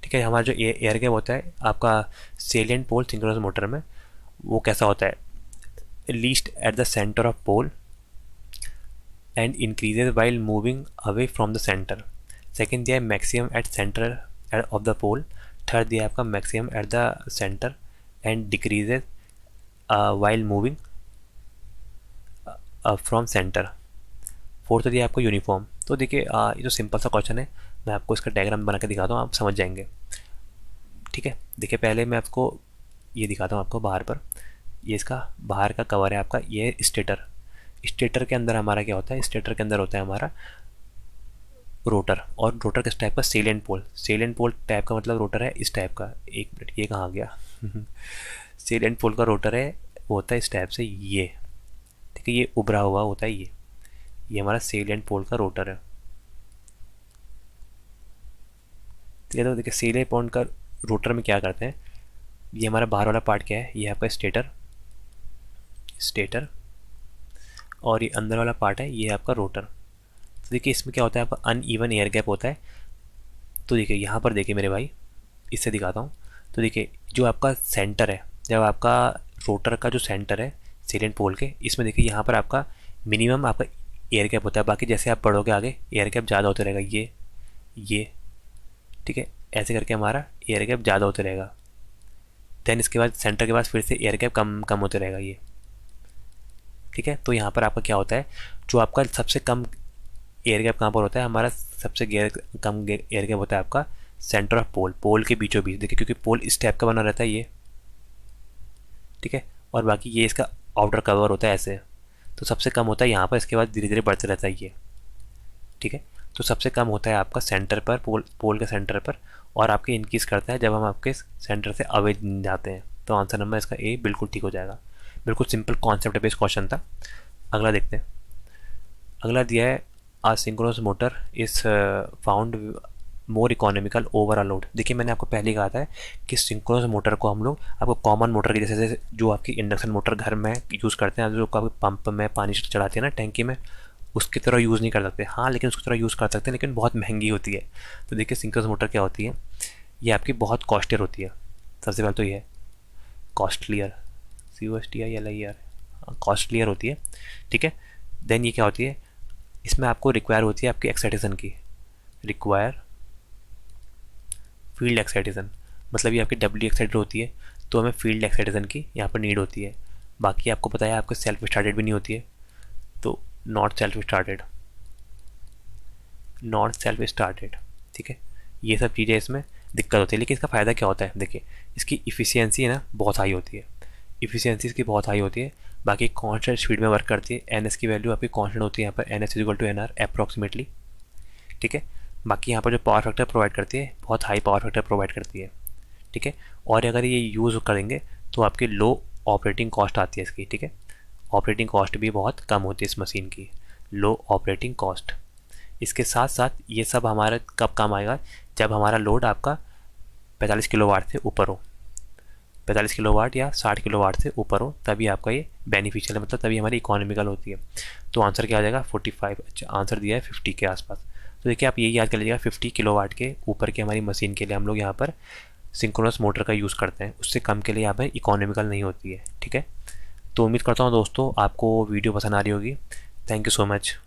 ठीक है। हमारा जो एयर गैप होता है आपका सेलिएंट पोल सिंक्रोनस मोटर में, वो कैसा होता है? Least at the centre of pole and increases while moving away from the centre. Second दिया है maximum at centre of the pole. Third दिया है आपका maximum at the centre and decreases while moving from centre. Fourth दिया है आपको uniform. तो देखिए ये जो सिंपल सा क्वेश्चन है, मैं आपको इसका डायग्राम बना के दिखाता हूँ, आप समझ जाएंगे, ठीक है। देखिए पहले मैं आपको ये दिखाता हूँ आपको बाहर पर, ये इसका बाहर का कवर है आपका, ये स्टेटर। स्टेटर के अंदर हमारा क्या होता है? स्टेटर के अंदर होता है हमारा रोटर, और रोटर किस टाइप का? सेलिएंट पोल। सेलिएंट पोल टाइप का मतलब रोटर है इस टाइप का। एक मिनट, ये कहाँ गया? सेलिएंट पोल का रोटर है, वो होता है इस टाइप से, ये, ठीक है, ये उभरा हुआ होता है ये हमारा सेलिएंट पोल का रोटर है। ठीक है, तो देखिए सेलिएंट पोल का रोटर में क्या करते हैं, ये हमारा बाहर वाला पार्ट क्या है? ये आपका स्टेटर, और ये अंदर वाला पार्ट है, ये आपका रोटर। तो देखिए इसमें क्या होता है? आपका अनइवन एयर गैप होता है। तो देखिए यहाँ पर देखिए मेरे भाई, इससे दिखाता हूँ। तो देखिए जो आपका सेंटर है, जब आपका रोटर का जो सेंटर है सेलिएंट पोल के, इसमें देखिए यहाँ पर आपका मिनिमम आपका एयर गैप होता है। बाकी जैसे आप बढ़ोगे आगे एयर गैप ज़्यादा होता रहेगा, ये ठीक है, ऐसे करके हमारा एयर गैप ज़्यादा होता रहेगा। देन इसके बाद सेंटर के बाद फिर से एयर गैप कम होते रहेगा ये, ठीक है। तो यहाँ पर आपका क्या होता है? जो आपका सबसे कम एयर गैप कहाँ पर होता है? हमारा सबसे कम एयर गैप होता है आपका सेंटर ऑफ पोल के बीचों बीच। देखिए क्योंकि पोल इस टाइप का बना रहता है ये, ठीक है, और बाकी ये इसका आउटर कवर होता है ऐसे। तो सबसे कम होता है यहाँ पर, इसके बाद धीरे धीरे बढ़ते रहता है ये, ठीक है। तो सबसे कम होता है आपका सेंटर पर, पोल के सेंटर पर, और आपके इंक्रीज करता है जब हम आपके सेंटर से अवे जाते हैं। तो आंसर नंबर इसका ए बिल्कुल ठीक हो जाएगा। बिल्कुल सिंपल कॉन्सेप्ट बेस्ड क्वेश्चन था। अगला देखते हैं। अगला दिया है synchronous motor is found more economical over a load. देखिए मैंने आपको पहले कहा था कि सिंक्रोनस मोटर को हम लोग आपको कॉमन मोटर की जैसे जो आपकी इंडक्शन मोटर घर में यूज़ करते हैं, जो आपके पंप में पानी चढ़ाते हैं ना टैंकी में, उसकी तरह यूज़ नहीं कर सकते। हाँ लेकिन उसकी तरह यूज़ कर सकते हैं, लेकिन बहुत महंगी होती है। तो देखिए सिंक्रोनस मोटर क्या होती है? ये आपकी बहुत कॉस्टलियर होती है। सबसे पहले तो ये है कॉस्टलियर, COSTLIER, कॉस्टलियर होती है, ठीक है। देन ये क्या होती है? इसमें आपको रिक्वायर होती है आपकी एक्साइटेशन की, रिक्वायर फील्ड एक्साइटेशन, मतलब ये आपकी डब्ल्यू एक्साइटेड होती है, तो हमें फील्ड एक्साइटेशन की यहाँ पर नीड होती है। बाकी आपको पता है आपको सेल्फ स्टार्टेड भी नहीं होती है, तो नॉट सेल्फ स्टार्टेड, ठीक है। ये सब चीज़ें इसमें दिक्कत होती है, लेकिन इसका फ़ायदा क्या होता है? देखिए इसकी इफ़िशियंसी है ना बहुत हाई होती है, इफ़िशियंसी इसकी बहुत हाई होती है। बाकी कॉन्स्टेंट स्पीड में वर्क करती है। एन एस की वैल्यू आपकी कॉन्स्टेंट होती है यहाँ पर, NS = NR अप्रॉक्सीमेटली, ठीक है। बाकी यहाँ पर जो पावर फैक्टर प्रोवाइड करती है, बहुत हाई पावर फैक्टर प्रोवाइड करती है, ठीक है। और अगर ये यूज़ करेंगे तो आपकी लो ऑपरेटिंग कॉस्ट आती है इसकी, ठीक है। ऑपरेटिंग कॉस्ट भी बहुत कम होती है इस मशीन की, लो ऑपरेटिंग कॉस्ट। इसके साथ साथ ये सब हमारा कब काम आएगा? जब हमारा लोड आपका 45 किलोवाट से ऊपर हो, 45 किलोवाट या 60 किलोवाट से ऊपर हो, तभी आपका ये बेनिफिशियल है, मतलब तभी हमारी इकोनॉमिकल होती है। तो आंसर क्या आ जाएगा? 45। अच्छा आंसर दिया है 50 के आसपास। तो देखिए आप यही याद कर लीजिएगा, 50 किलोवाट के ऊपर की हमारी मशीन के लिए हम लोग यहाँ पर सिंक्रोनस मोटर का यूज़ करते हैं, उससे कम के लिए यहाँ पर इकोनॉमिकल नहीं होती है। ठीक है, तो उम्मीद करता हूँ दोस्तों आपको वीडियो पसंद आ रही होगी। Thank you so much.